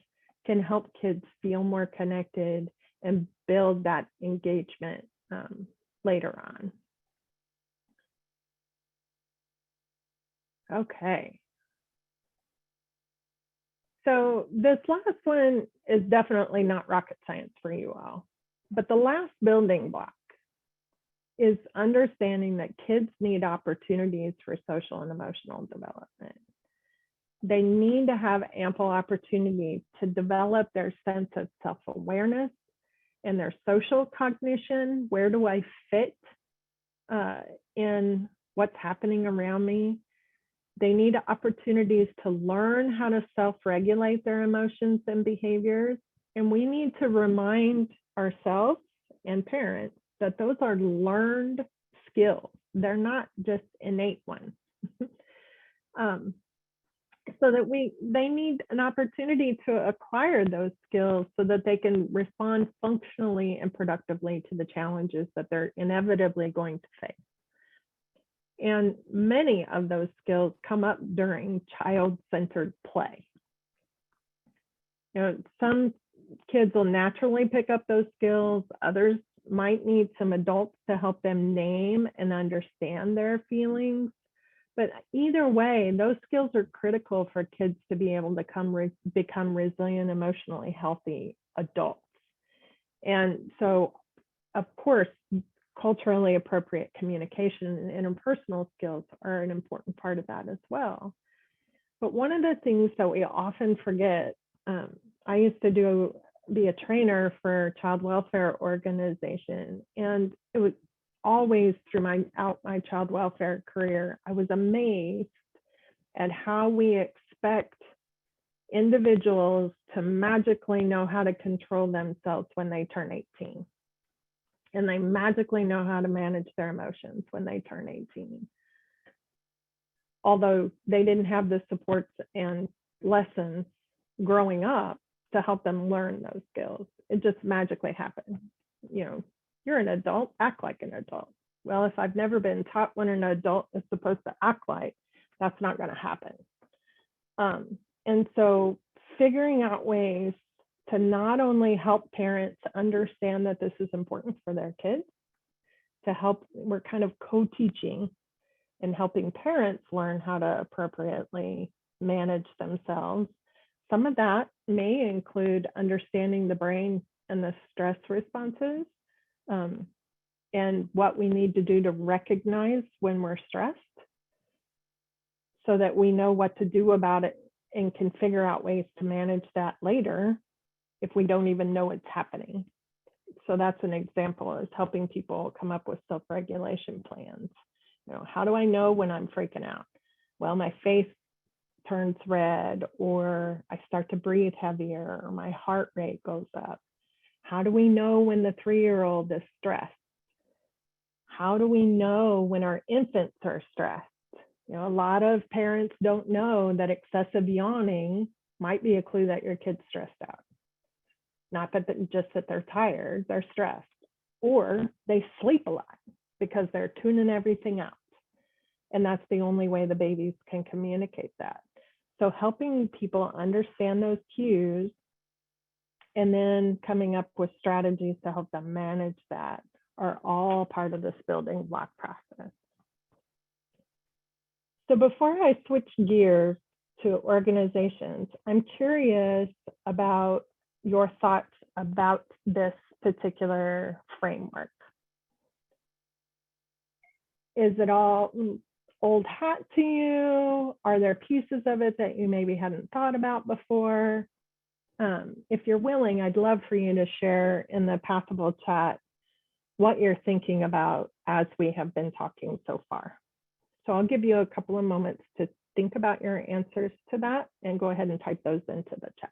can help kids feel more connected and build that engagement later on. Okay. So this last one is definitely not rocket science for you all, but the last building block is understanding that kids need opportunities for social and emotional development. They need to have ample opportunity to develop their sense of self-awareness and their social cognition. Where do I fit in what's happening around me? They need opportunities to learn how to self-regulate their emotions and behaviors. And we need to remind ourselves and parents that those are learned skills. They're not just innate ones. So that they need an opportunity to acquire those skills so that they can respond functionally and productively to the challenges that they're inevitably going to face. And many of those skills come up during child-centered play. You know, some kids will naturally pick up those skills. Others might need some adults to help them name and understand their feelings. But either way, those skills are critical for kids to be able to become resilient, emotionally healthy adults. And so, of course, culturally appropriate communication and interpersonal skills are an important part of that as well. But one of the things that we often forget, I used to be a trainer for a child welfare organization, and it was always through my child welfare career, I was amazed at how we expect individuals to magically know how to control themselves when they turn 18. And they magically know how to manage their emotions when they turn 18. Although they didn't have the supports and lessons growing up to help them learn those skills. It just magically happened. You know, you're an adult, act like an adult. Well, if I've never been taught what an adult is supposed to act like, that's not going to happen. And so figuring out ways to not only help parents understand that this is important for their kids, to help, we're kind of co-teaching and helping parents learn how to appropriately manage themselves. Some of that may include understanding the brain and the stress responses, and what we need to do to recognize when we're stressed so that we know what to do about it and can figure out ways to manage that later if we don't even know it's happening. So that's an example, is helping people come up with self-regulation plans. You know, how do I know when I'm freaking out? Well, my face turns red, or I start to breathe heavier, or my heart rate goes up. How do we know when the 3-year-old is stressed? How do we know when our infants are stressed? You know, a lot of parents don't know that excessive yawning might be a clue that your kid's stressed out. Not that just that they're tired, they're stressed. Or they sleep a lot because they're tuning everything out. And that's the only way the babies can communicate that. So helping people understand those cues and then coming up with strategies to help them manage that are all part of this building block process. So before I switch gears to organizations, I'm curious about your thoughts about this particular framework. Is it all old hat to you? Are there pieces of it that you maybe hadn't thought about before? If you're willing, I'd love for you to share in the Passable chat what you're thinking about as we have been talking so far. So I'll give you a couple of moments to think about your answers to that and go ahead and type those into the chat.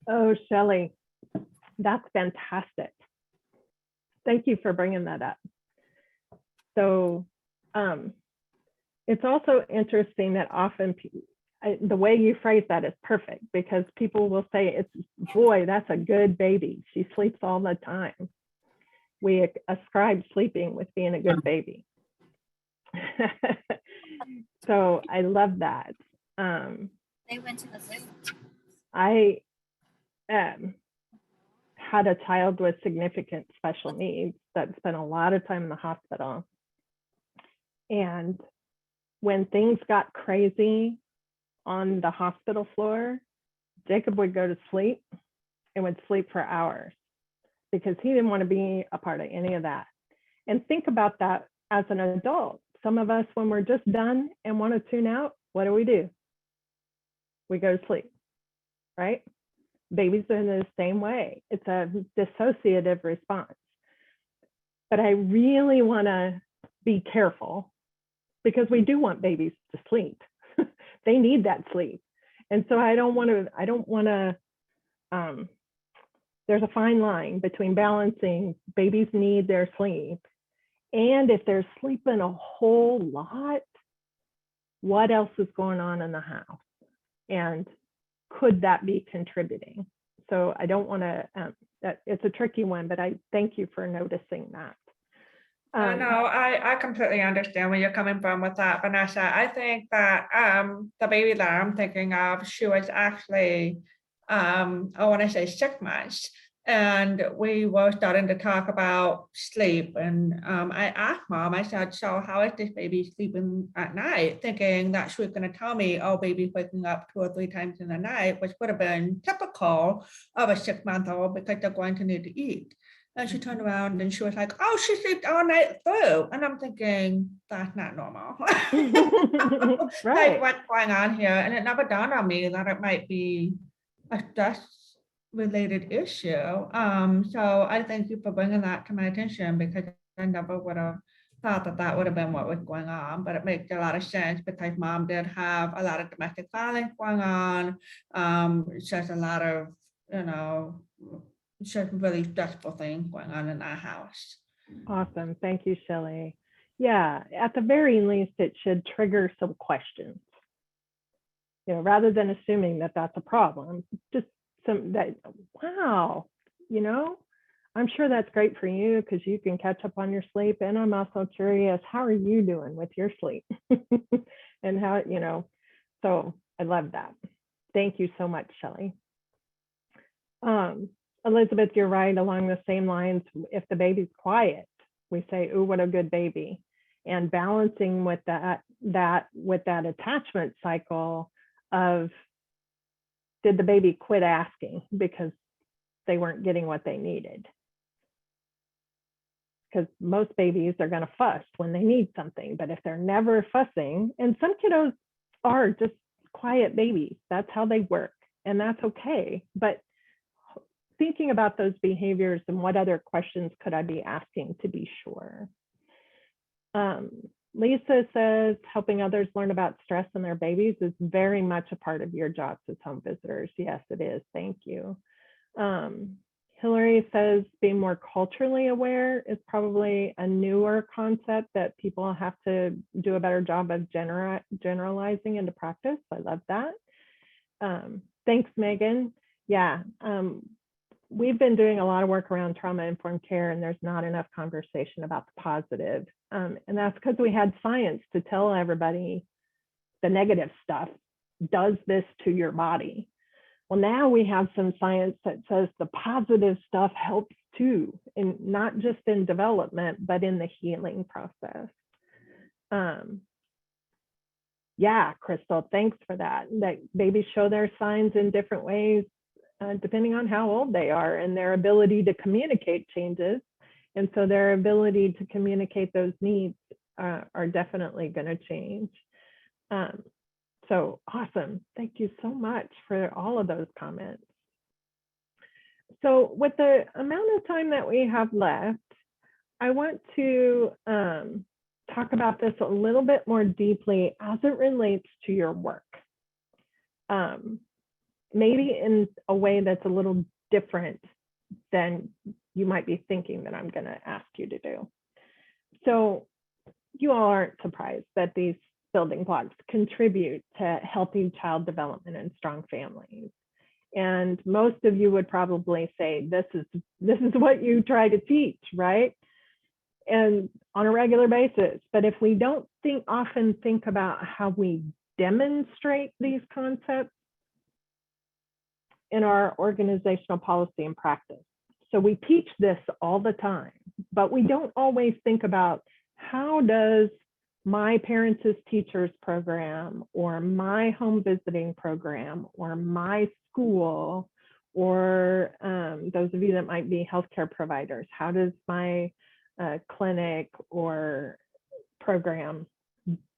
Oh, Shelley, that's fantastic. Thank you for bringing that up. So it's also interesting that often the way you phrase that is perfect, because people will say, "It's boy, that's a good baby. She sleeps all the time." We ascribe sleeping with being a good baby. So I love that. They went to the zoo. I had a child with significant special needs that spent a lot of time in the hospital. And when things got crazy on the hospital floor, Jacob would go to sleep and would sleep for hours because he didn't want to be a part of any of that. And think about that as an adult. Some of us, when we're just done and want to tune out, what do? We go to sleep, right? Babies are in the same way. It's a dissociative response. But I really want to be careful, because we do want babies to sleep. They need that sleep. And so I don't want to, there's a fine line between balancing babies need their sleep, and if they're sleeping a whole lot, what else is going on in the house? And could that be contributing? So I don't want to, it's a tricky one, but I thank you for noticing that. No, I completely understand where you're coming from with that, Vanessa. I think that the baby that I'm thinking of, she was actually, I want to say 6 months. And we were starting to talk about sleep. And I asked mom, I said, "So how is this baby sleeping at night?" Thinking that she was going to tell me, "Oh, baby's waking up 2 or 3 times in the night," which would have been typical of a 6-month-old, because they're going to need to eat. And she turned around and she was like, "Oh, she slept all night through." And I'm thinking, that's not normal. Right. Like, what's going on here? And it never dawned on me that it might be a stress-related issue. So I thank you for bringing that to my attention, because I never would have thought that that would have been what was going on. But it makes a lot of sense, because mom did have a lot of domestic violence going on. Just a lot of, certain really stressful things going on in our house. Awesome. Thank you, Shelley. Yeah, at the very least, it should trigger some questions. Rather than assuming that that's a problem, just some that, wow, I'm sure that's great for you because you can catch up on your sleep. And I'm also curious, how are you doing with your sleep? And how, so I love that. Thank you so much, Shelley. Elizabeth, you're right, along the same lines. If the baby's quiet, we say, "Ooh, what a good baby." And balancing with that attachment cycle of, did the baby quit asking because they weren't getting what they needed? Because most babies are going to fuss when they need something, but if they're never fussing, and some kiddos are just quiet babies, that's how they work, and that's okay. But thinking about those behaviors and what other questions could I be asking to be sure. Lisa says, helping others learn about stress in their babies is very much a part of your jobs as home visitors. Yes, it is. Thank you. Hillary says, being more culturally aware is probably a newer concept that people have to do a better job of generalizing into practice. I love that. Thanks, Megan. Yeah. We've been doing a lot of work around trauma-informed care, and there's not enough conversation about the positive. And that's because we had science to tell everybody the negative stuff does this to your body. Well, now we have some science that says the positive stuff helps too, and not just in development, but in the healing process. Yeah, Crystal, thanks for that. That babies show their signs in different ways, depending on how old they are, and their ability to communicate changes. And so their ability to communicate those needs are definitely going to change. So awesome. Thank you so much for all of those comments. So with the amount of time that we have left, I want to talk about this a little bit more deeply as it relates to your work. Maybe in a way that's a little different than you might be thinking that I'm going to ask you to do. So you all aren't surprised that these building blocks contribute to healthy child development and strong families? And most of you would probably say this is what you try to teach, right? And on a regular basis. But if we don't often think about how we demonstrate these concepts in our organizational policy and practice. So we teach this all the time, but we don't always think about how does my parents as teachers program, or my home visiting program, or my school, or those of you that might be healthcare providers, how does my clinic or program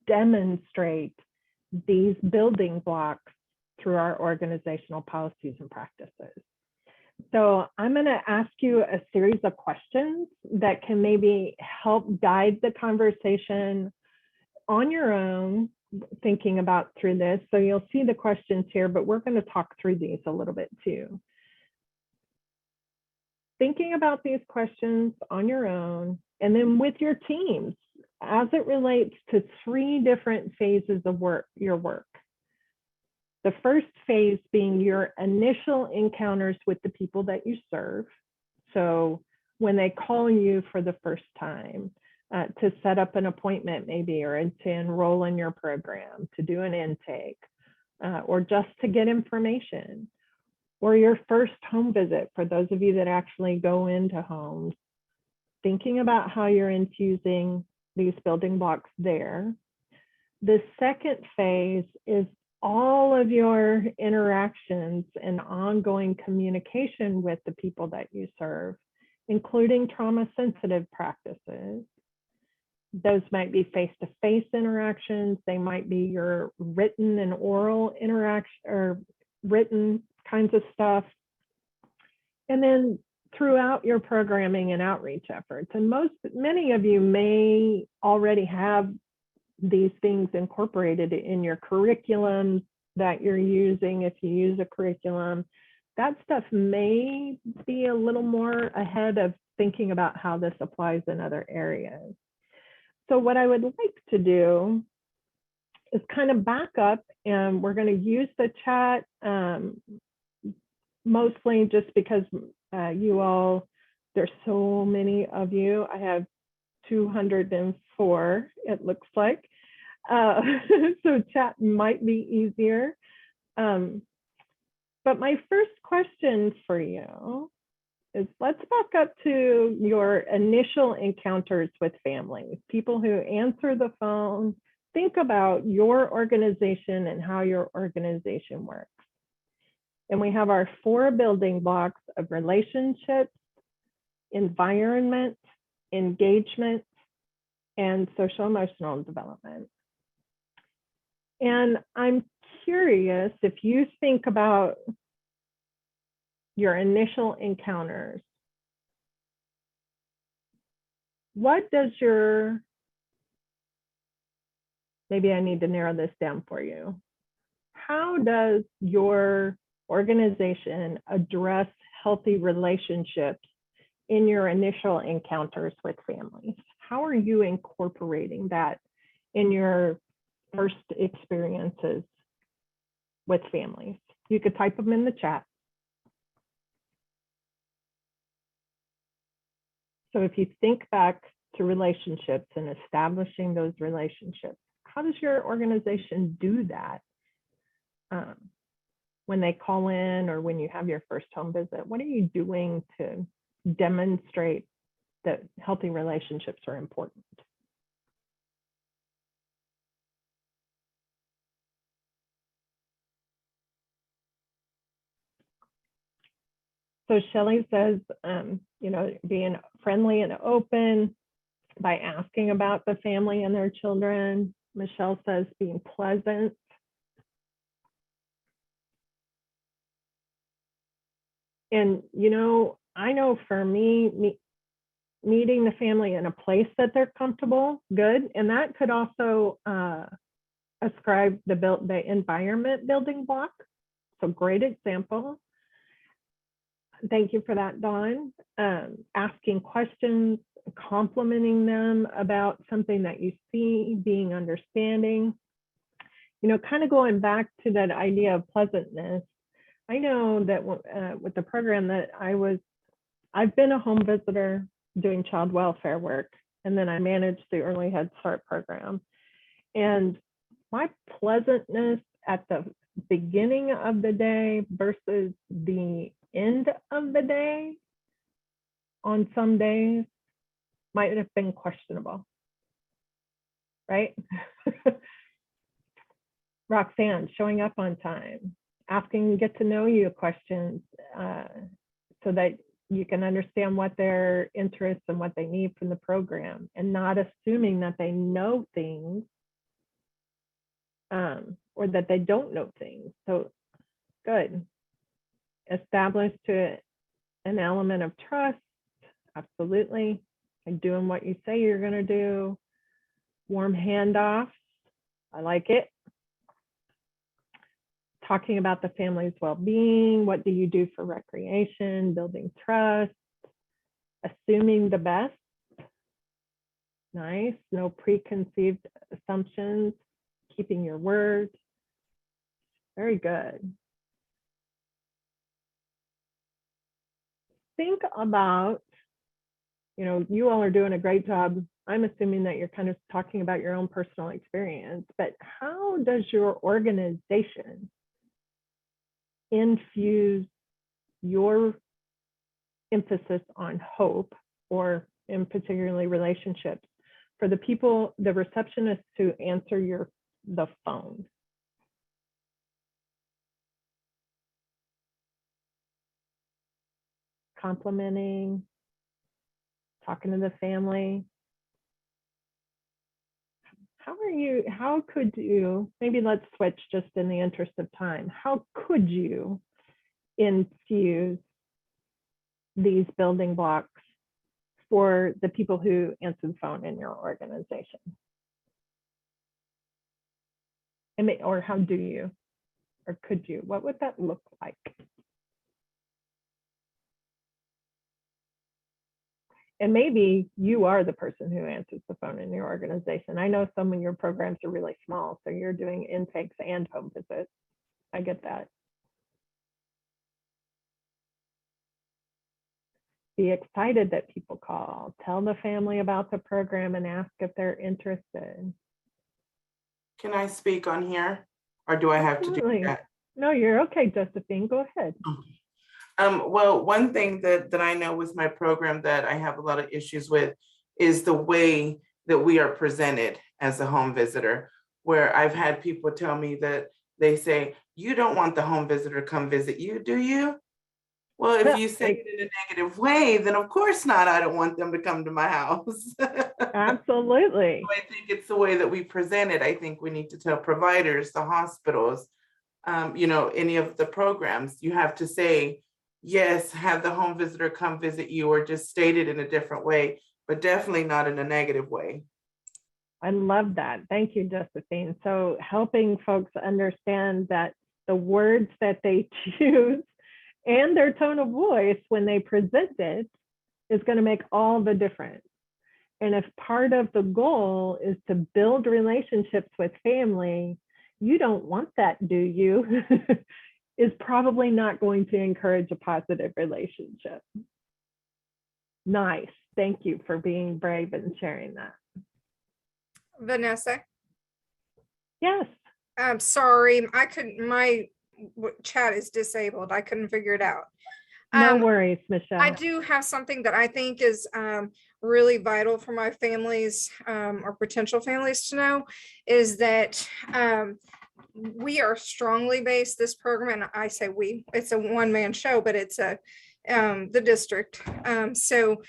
demonstrate these building blocks through our organizational policies and practices? So I'm going to ask you a series of questions that can maybe help guide the conversation on your own, thinking about through this. So you'll see the questions here, but we're going to talk through these a little bit too. Thinking about these questions on your own, and then with your teams, as it relates to 3 different phases of your work. The first phase being your initial encounters with the people that you serve. So when they call you for the first time, to set up an appointment maybe, or to enroll in your program, to do an intake, or just to get information, or your first home visit for those of you that actually go into homes, thinking about how you're infusing these building blocks there. The second phase is all of your interactions and ongoing communication with the people that you serve, including trauma-sensitive practices. Those might be face-to-face interactions. They might be your written and oral interaction, or written kinds of stuff. And then throughout your programming and outreach efforts. And many of you may already have these things incorporated in your curriculum that you're using. If you use a curriculum, that stuff may be a little more ahead of thinking about how this applies in other areas. So what I would like to do is kind of back up, and we're going to use the chat mostly just because you all, there's so many of you. I have 204, it looks like. So chat might be easier. But my first question for you is, let's back up to your initial encounters with families, people who answer the phone. Think about your organization and how your organization works. And we have our 4 building blocks of relationships, environment, engagement, and social emotional development. And I'm curious, if you think about your initial encounters, what does your, maybe I need to narrow this down for you. How does your organization address healthy relationships in your initial encounters with families? How are you incorporating that in your first experiences with families? You could type them in the chat. So if you think back to relationships and establishing those relationships, how does your organization do that? When they call in, or when you have your first home visit, what are you doing to demonstrate that healthy relationships are important? So Shelley says, being friendly and open by asking about the family and their children. Michelle says being pleasant. And, I know for me, meeting the family in a place that they're comfortable, good. And that could also ascribe the environment building block. So great example. Thank you for that, Dawn. Asking questions, complimenting them about something that you see, being understanding. kind of going back to that idea of pleasantness, I know that with the program that I've been a home visitor doing child welfare work, and then I managed the early Head Start program. And my pleasantness at the beginning of the day versus the end of the day on some days might have been questionable, right? Roxanne showing up on time, asking get to know you questions so that you can understand what their interests and what they need from the program, and not assuming that they know things or that they don't know things. So good. Establish to an element of trust, absolutely, and doing what you say you're going to do. Warm handoffs, I like it. Talking about the family's well-being, what do you do for recreation, building trust, assuming the best. Nice, no preconceived assumptions, keeping your word. Very good. Think about, you all are doing a great job. I'm assuming that you're kind of talking about your own personal experience, but how does your organization infuse your emphasis on hope, or in particularly relationships, for the people, the receptionists who answer the phone? Complimenting, talking to the family. How could you, maybe let's switch just in the interest of time, how could you infuse these building blocks for the people who answer the phone in your organization? Or how do you, or could you? What would that look like? And maybe you are the person who answers the phone in your organization. I know some of your programs are really small, so you're doing intakes and home visits. I get that. Be excited that people call. Tell the family about the program and ask if they're interested. Can I speak on here, or do I have Absolutely. to do that? No, you're okay, Josephine. Go ahead. Well, one thing that I know with my program that I have a lot of issues with is the way that we are presented as a home visitor, where I've had people tell me that they say, you don't want the home visitor to come visit you, do you? Well, if you say it in a negative way, then of course not. I don't want them to come to my house. Absolutely. So I think it's the way that we present it. I think we need to tell providers, the hospitals, any of the programs, you have to say, yes, have the home visitor come visit you, or just state it in a different way, but definitely not in a negative way. I love that. Thank you, Josephine. So helping folks understand that the words that they choose and their tone of voice when they present it is going to make all the difference. And if part of the goal is to build relationships with family, you don't want that, do you? Is probably not going to encourage a positive relationship. Nice. Thank you for being brave and sharing that. Vanessa, Yes. I'm sorry, my chat is disabled. I couldn't figure it out. No worries, Michelle. I do have something that I think is really vital for my families or potential families to know, is that we are strongly based, this program, and I say we, it's a one-man show, but it's the district. So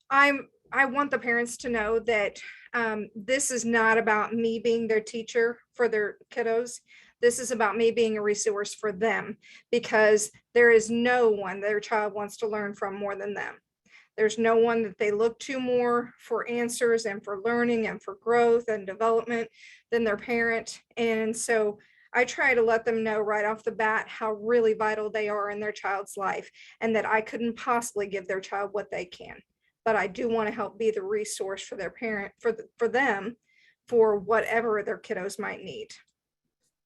I want the parents to know that this is not about me being their teacher for their kiddos. This is about me being a resource for them, because there is no one their child wants to learn from more than them. There's no one that they look to more for answers and for learning and for growth and development than their parent. And so I try to let them know right off the bat how really vital they are in their child's life, and that I couldn't possibly give their child what they can. But I do want to help be the resource for their parent, for them, for whatever their kiddos might need.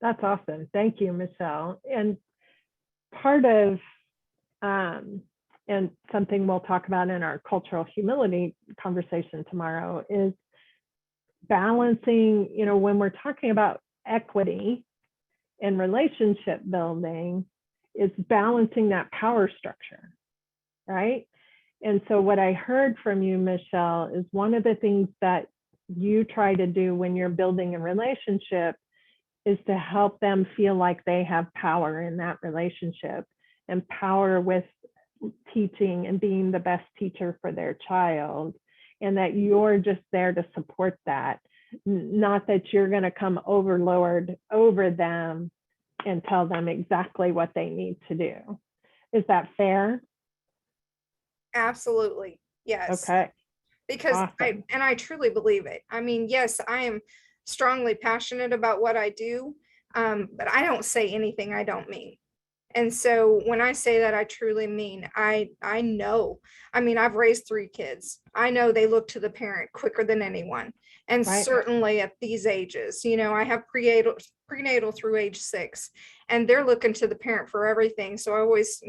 That's awesome. Thank you, Michelle. And part of, and something we'll talk about in our cultural humility conversation tomorrow, is balancing, when we're talking about equity and relationship building, is balancing that power structure, right? And so what I heard from you, Michelle, is one of the things that you try to do when you're building a relationship is to help them feel like they have power in that relationship, and power with teaching and being the best teacher for their child, and that you're just there to support that, not that you're going to come overlord over them and tell them exactly what they need to do. Is that fair? Absolutely. Yes. Okay. Because Awesome. I truly believe it. I mean, yes, I am strongly passionate about what I do, but I don't say anything I don't mean. And so when I say that, I truly mean, I know. I mean, I've raised 3 kids. I know they look to the parent quicker than anyone. And Right. certainly at these ages, I have prenatal through age 6, and they're looking to the parent for everything. So I always,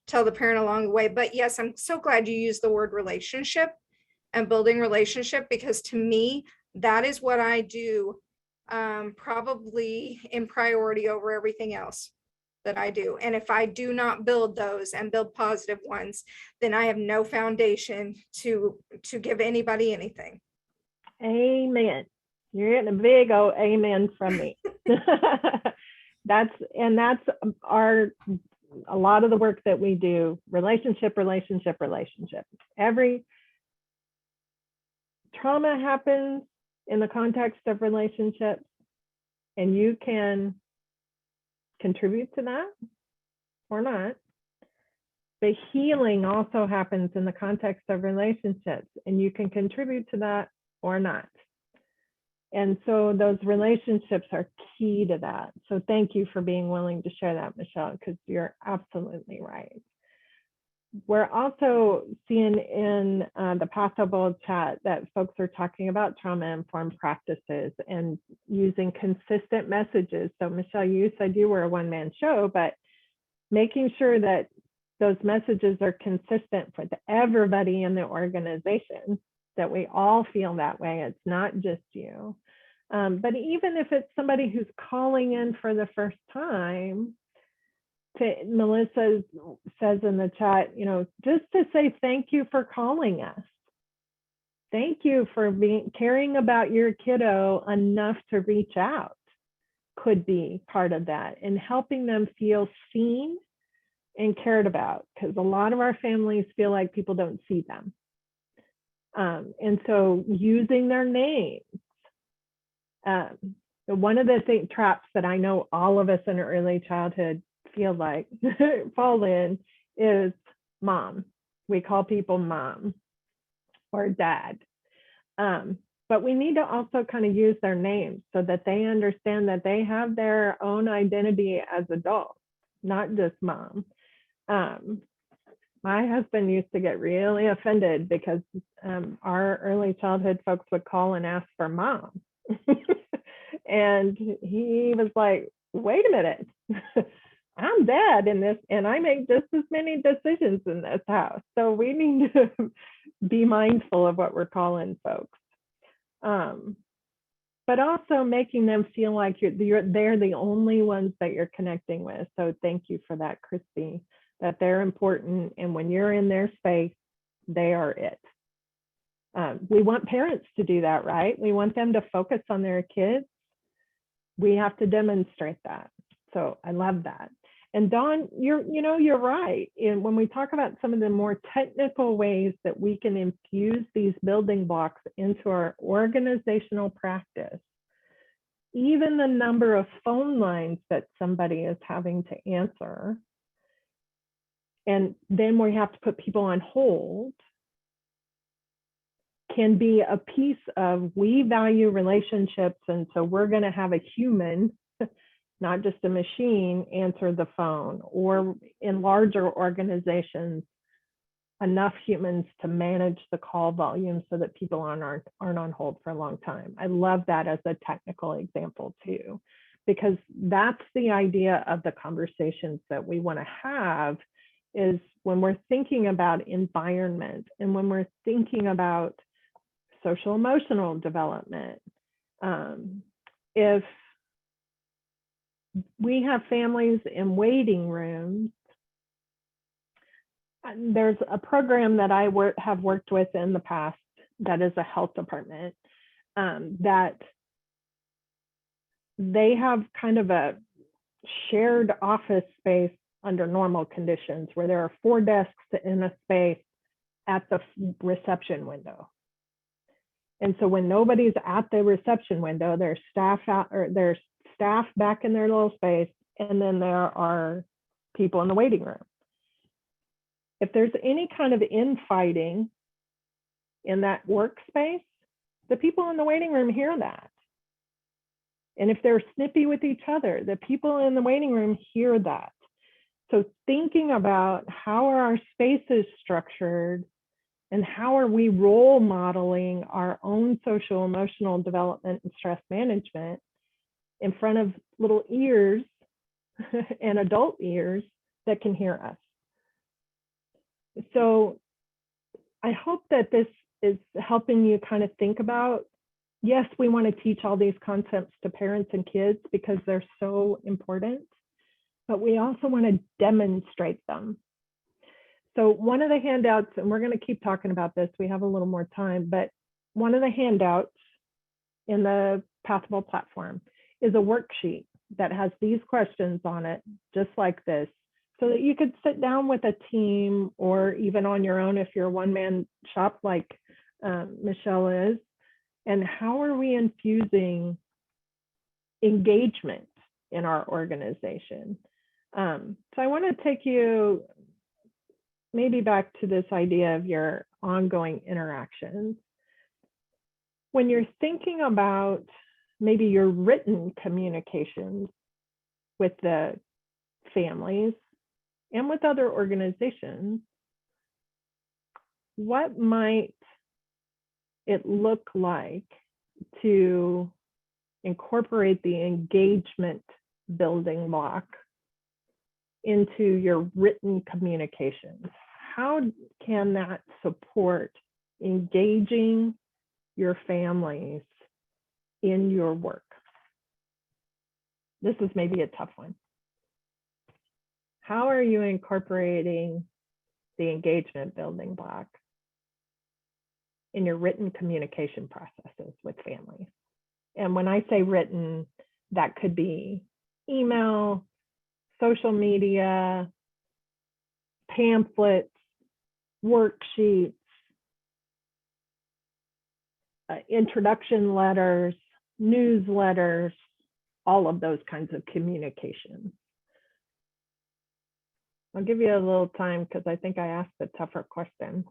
tell the parent along the way. But yes, I'm so glad you used the word relationship and building relationship, because to me, that is what I do, probably in priority over everything else that I do. And if I do not build those and build positive ones, then I have no foundation to give anybody anything. Amen. You're getting a big old amen from me. That's a lot of the work that we do, relationship. Every trauma happens in the context of relationships, and you can contribute to that or not. But healing also happens in the context of relationships, and you can contribute to that or not. And so those relationships are key to that. So thank you for being willing to share that, Michelle, because you're absolutely right. We're also seeing in the Passable chat that folks are talking about trauma-informed practices and using consistent messages. So Michelle, you said you were a one-man show, but making sure that those messages are consistent for everybody in the organization, that we all feel that way. It's not just you. But even if it's somebody who's calling in for the first time, Melissa says in the chat, just to say thank you for calling us. Thank you for caring about your kiddo enough to reach out, could be part of that, and helping them feel seen and cared about, because a lot of our families feel like people don't see them. And so using their names. One of the traps that I know all of us in early childhood feel like fall in is mom. We call people mom or dad. But we need to also kind of use their names so that they understand that they have their own identity as adults, not just mom. My husband used to get really offended because our early childhood folks would call and ask for mom. And he was like, wait a minute, I'm dad in this, and I make just as many decisions in this house. So we need to be mindful of what we're calling folks. But also making them feel like they're the only ones that you're connecting with. So thank you for that, Christy, that they're important. And when you're in their space, they are it. We want parents to do that, right? We want them to focus on their kids. We have to demonstrate that. So I love that. And Dawn, you're right. And when we talk about some of the more technical ways that we can infuse these building blocks into our organizational practice, even the number of phone lines that somebody is having to answer, and then we have to put people on hold, can be a piece of, we value relationships, and so we're going to have a human, not just a machine, answer the phone. Or in larger organizations, enough humans to manage the call volume so that people aren't on hold for a long time. I love that as a technical example too, because that's the idea of the conversations that we want to have, is when we're thinking about environment and when we're thinking about social emotional development. If we have families in waiting rooms, there's a program that I have worked with in the past that is a health department, that they have kind of a shared office space under normal conditions where there are 4 desks in a space at the reception window. And so when nobody's at the reception window, there's staff out, or there's staff back in their little space, and then there are people in the waiting room. If there's any kind of infighting in that workspace, the people in the waiting room hear that. And if they're snippy with each other, the people in the waiting room hear that. So thinking about how are our spaces structured and how are we role modeling our own social emotional development and stress management in front of little ears and adult ears that can hear us. So I hope that this is helping you kind of think about, yes, we want to teach all these concepts to parents and kids because they're so important, but we also want to demonstrate them. So one of the handouts, and we're going to keep talking about this, we have a little more time, but one of the handouts in the Pathable platform is a worksheet that has these questions on it, just like this, so that you could sit down with a team or even on your own if you're a one-man shop like Michelle is. And how are we infusing engagement in our organization? So I want to take you maybe back to this idea of your ongoing interactions. When you're thinking about maybe your written communications with the families and with other organizations, what might it look like to incorporate the engagement building block into your written communications? How can that support engaging your families in your work? This is maybe a tough one. How are you incorporating the engagement building block in your written communication processes with families? And when I say written, that could be email, social media, pamphlets, worksheets, introduction letters, newsletters, all of those kinds of communications. I'll give you a little time because I think I asked a tougher question.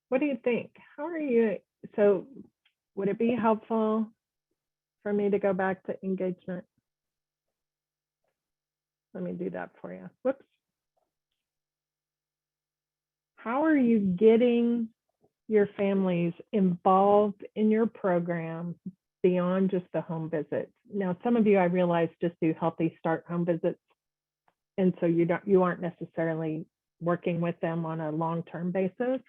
What do you think? How are you? So would it be helpful for me to go back to engagement? Let me do that for you. Whoops. How are you getting your families involved in your program beyond just the home visits? Now, some of you, I realize, just do Healthy Start home visits, and so you aren't necessarily working with them on a long-term basis.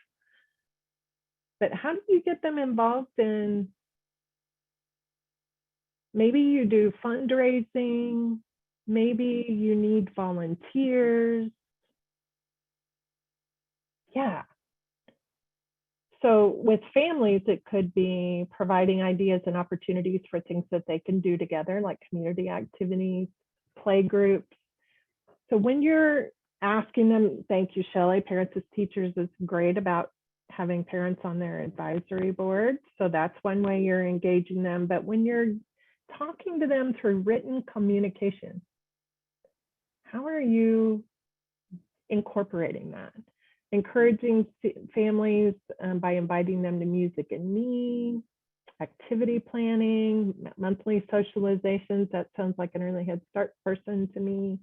But how do you get them involved in, maybe you do fundraising, maybe you need volunteers. Yeah. So with families, it could be providing ideas and opportunities for things that they can do together, like community activities, play groups. So when you're asking them, thank you, Shelley, Parents as Teachers is great about having parents on their advisory board. So that's one way you're engaging them. But when you're talking to them through written communication, how are you incorporating that? Encouraging families by inviting them to Music and Me, activity planning, monthly socializations. That sounds like an early Head Start person to me.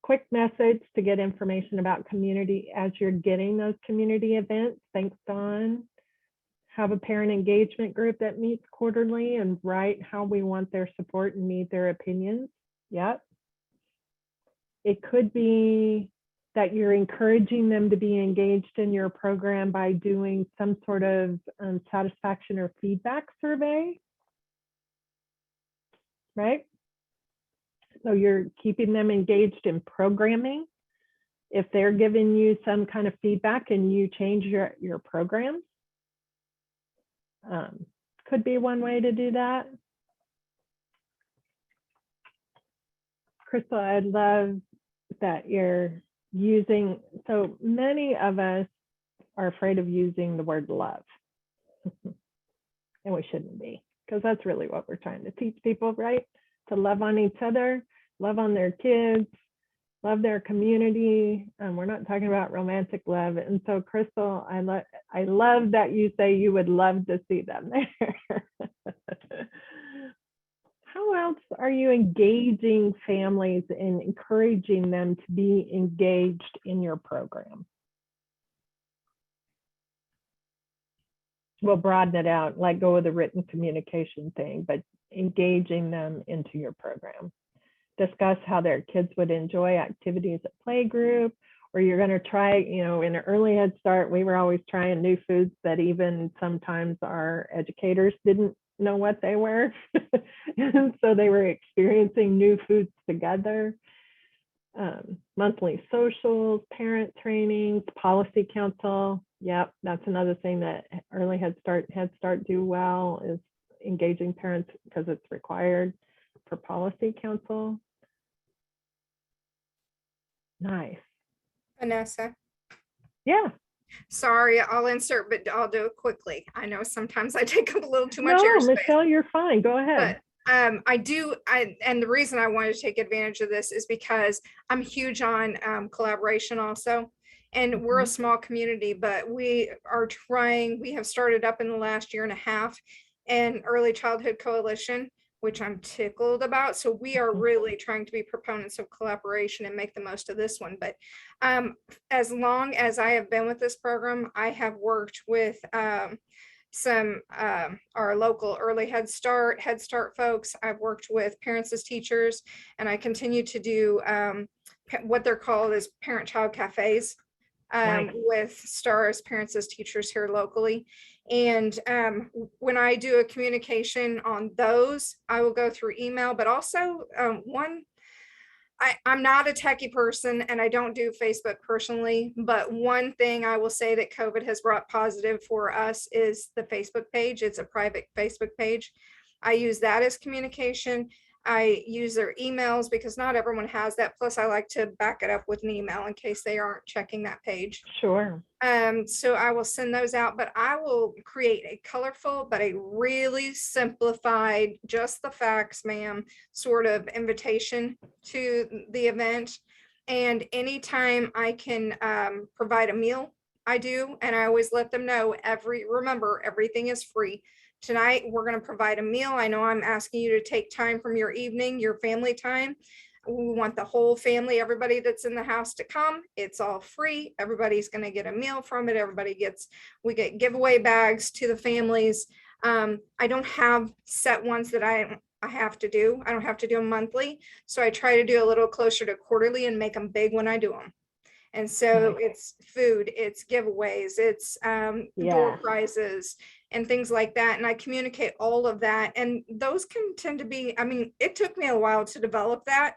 quick message to get information about community as you're getting those community events. Thanks, Dawn. Have a parent engagement group that meets quarterly and write how we want their support and need their opinions. Yep. It could be that you're encouraging them to be engaged in your program by doing some sort of satisfaction or feedback survey, right? So you're keeping them engaged in programming. If they're giving you some kind of feedback and you change your program, could be one way to do that. Crystal, I love that you're using, so many of us are afraid of using the word love. And we shouldn't be, because that's really what we're trying to teach people, right? To love on each other, love on their kids, love their community. We're not talking about romantic love. And so Crystal, I love that you say you would love to see them there. How else are you engaging families and encouraging them to be engaged in your program? We'll broaden it out, like go with the written communication thing, but engaging them into your program. Discuss how their kids would enjoy activities at playgroup, or you're going to try, in an early Head Start, we were always trying new foods that even sometimes our educators didn't know what they were. And so they were experiencing new foods together. Monthly socials, parent trainings, policy council. Yep, that's another thing that early Head Start do well, is engaging parents because it's required for policy council. Nice. Vanessa, Yeah. sorry, I'll insert, but I'll do it quickly. I know sometimes I take up a little too much No, airspace. Michelle, you're fine. Go ahead. But and the reason I wanted to take advantage of this is because I'm huge on collaboration also. And we're a small community, but we have started up in the last year and a half an early childhood coalition, which I'm tickled about. So we are really trying to be proponents of collaboration and make the most of this one. But as long as I have been with this program, I have worked with some our local early Head Start folks. I've worked with parents as teachers, and I continue to do what they're called as parent-child cafes Nice. with STARS parents as teachers here locally. And when I do a communication on those, I will go through email, but also I'm not a techie person and I don't do Facebook personally, but one thing I will say that COVID has brought positive for us is the Facebook page. It's a private Facebook page. I use that as communication. I use their emails because not everyone has that. Plus, I like to back it up with an email in case they aren't checking that page. Sure. So I will send those out, but I will create a colorful, but a really simplified, just the facts, ma'am, sort of invitation to the event. And anytime I can provide a meal, I do. And I always let them know remember, everything is free. Tonight, we're going to provide a meal. I know I'm asking you to take time from your evening, your family time. We want the whole family, everybody that's in the house to come. It's all free. Everybody's going to get a meal from it. We get giveaway bags to the families. I don't have set ones that I have to do. I don't have to do them monthly. So I try to do a little closer to quarterly and make them big when I do them. And so it's food, it's giveaways, it's door prizes and things like that. And I communicate all of that. And those can tend to be, it took me a while to develop that.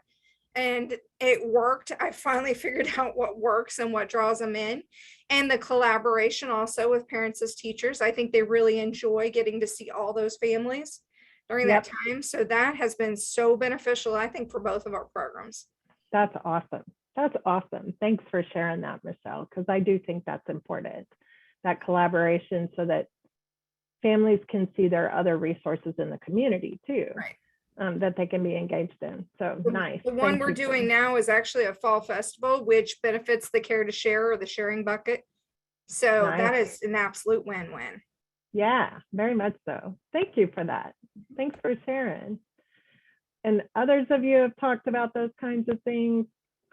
And it worked. I finally figured out what works and what draws them in. And the collaboration also with parents as teachers. I think they really enjoy getting to see all those families during that time. So that has been so beneficial, I think, for both of our programs. That's awesome. That's awesome. Thanks for sharing that, Michelle, because I do think that's important, that collaboration, so that families can see their other resources in the community too. Right. That they can be engaged in. So nice. The one we're doing now is actually a fall festival, which benefits the Care to Share or the sharing bucket. So that is an absolute win-win. Yeah, very much so. Thank you for that. Thanks for sharing. And others of you have talked about those kinds of things.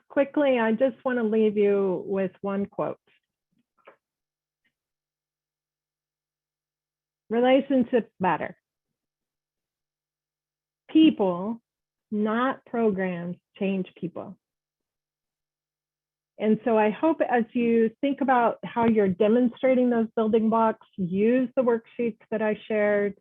quickly, I just want to leave you with one quote. Relationships matter. People, not programs, change people. And so I hope as you think about how you're demonstrating those building blocks, use the worksheets that I shared.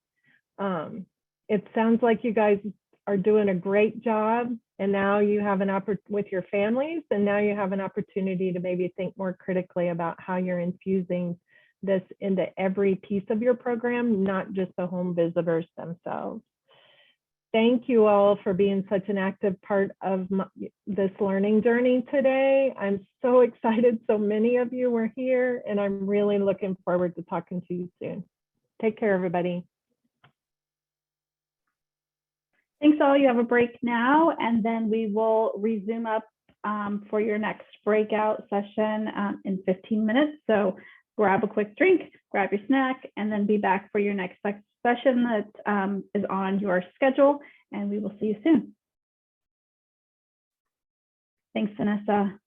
It sounds like you guys are doing a great job, and now you have an opportunity with your families, and now you have an opportunity to maybe think more critically about how you're infusing this into every piece of your program, not just the home visitors themselves. Thank you all for being such an active part of this learning journey today. I'm so excited so many of you were here, and I'm really looking forward to talking to you soon. Take care, everybody. Thanks all. You have a break now, and then we will resume up for your next breakout session in 15 minutes. So grab a quick drink, grab your snack, and then be back for your next session that is on your schedule, and we will see you soon. Thanks, Vanessa.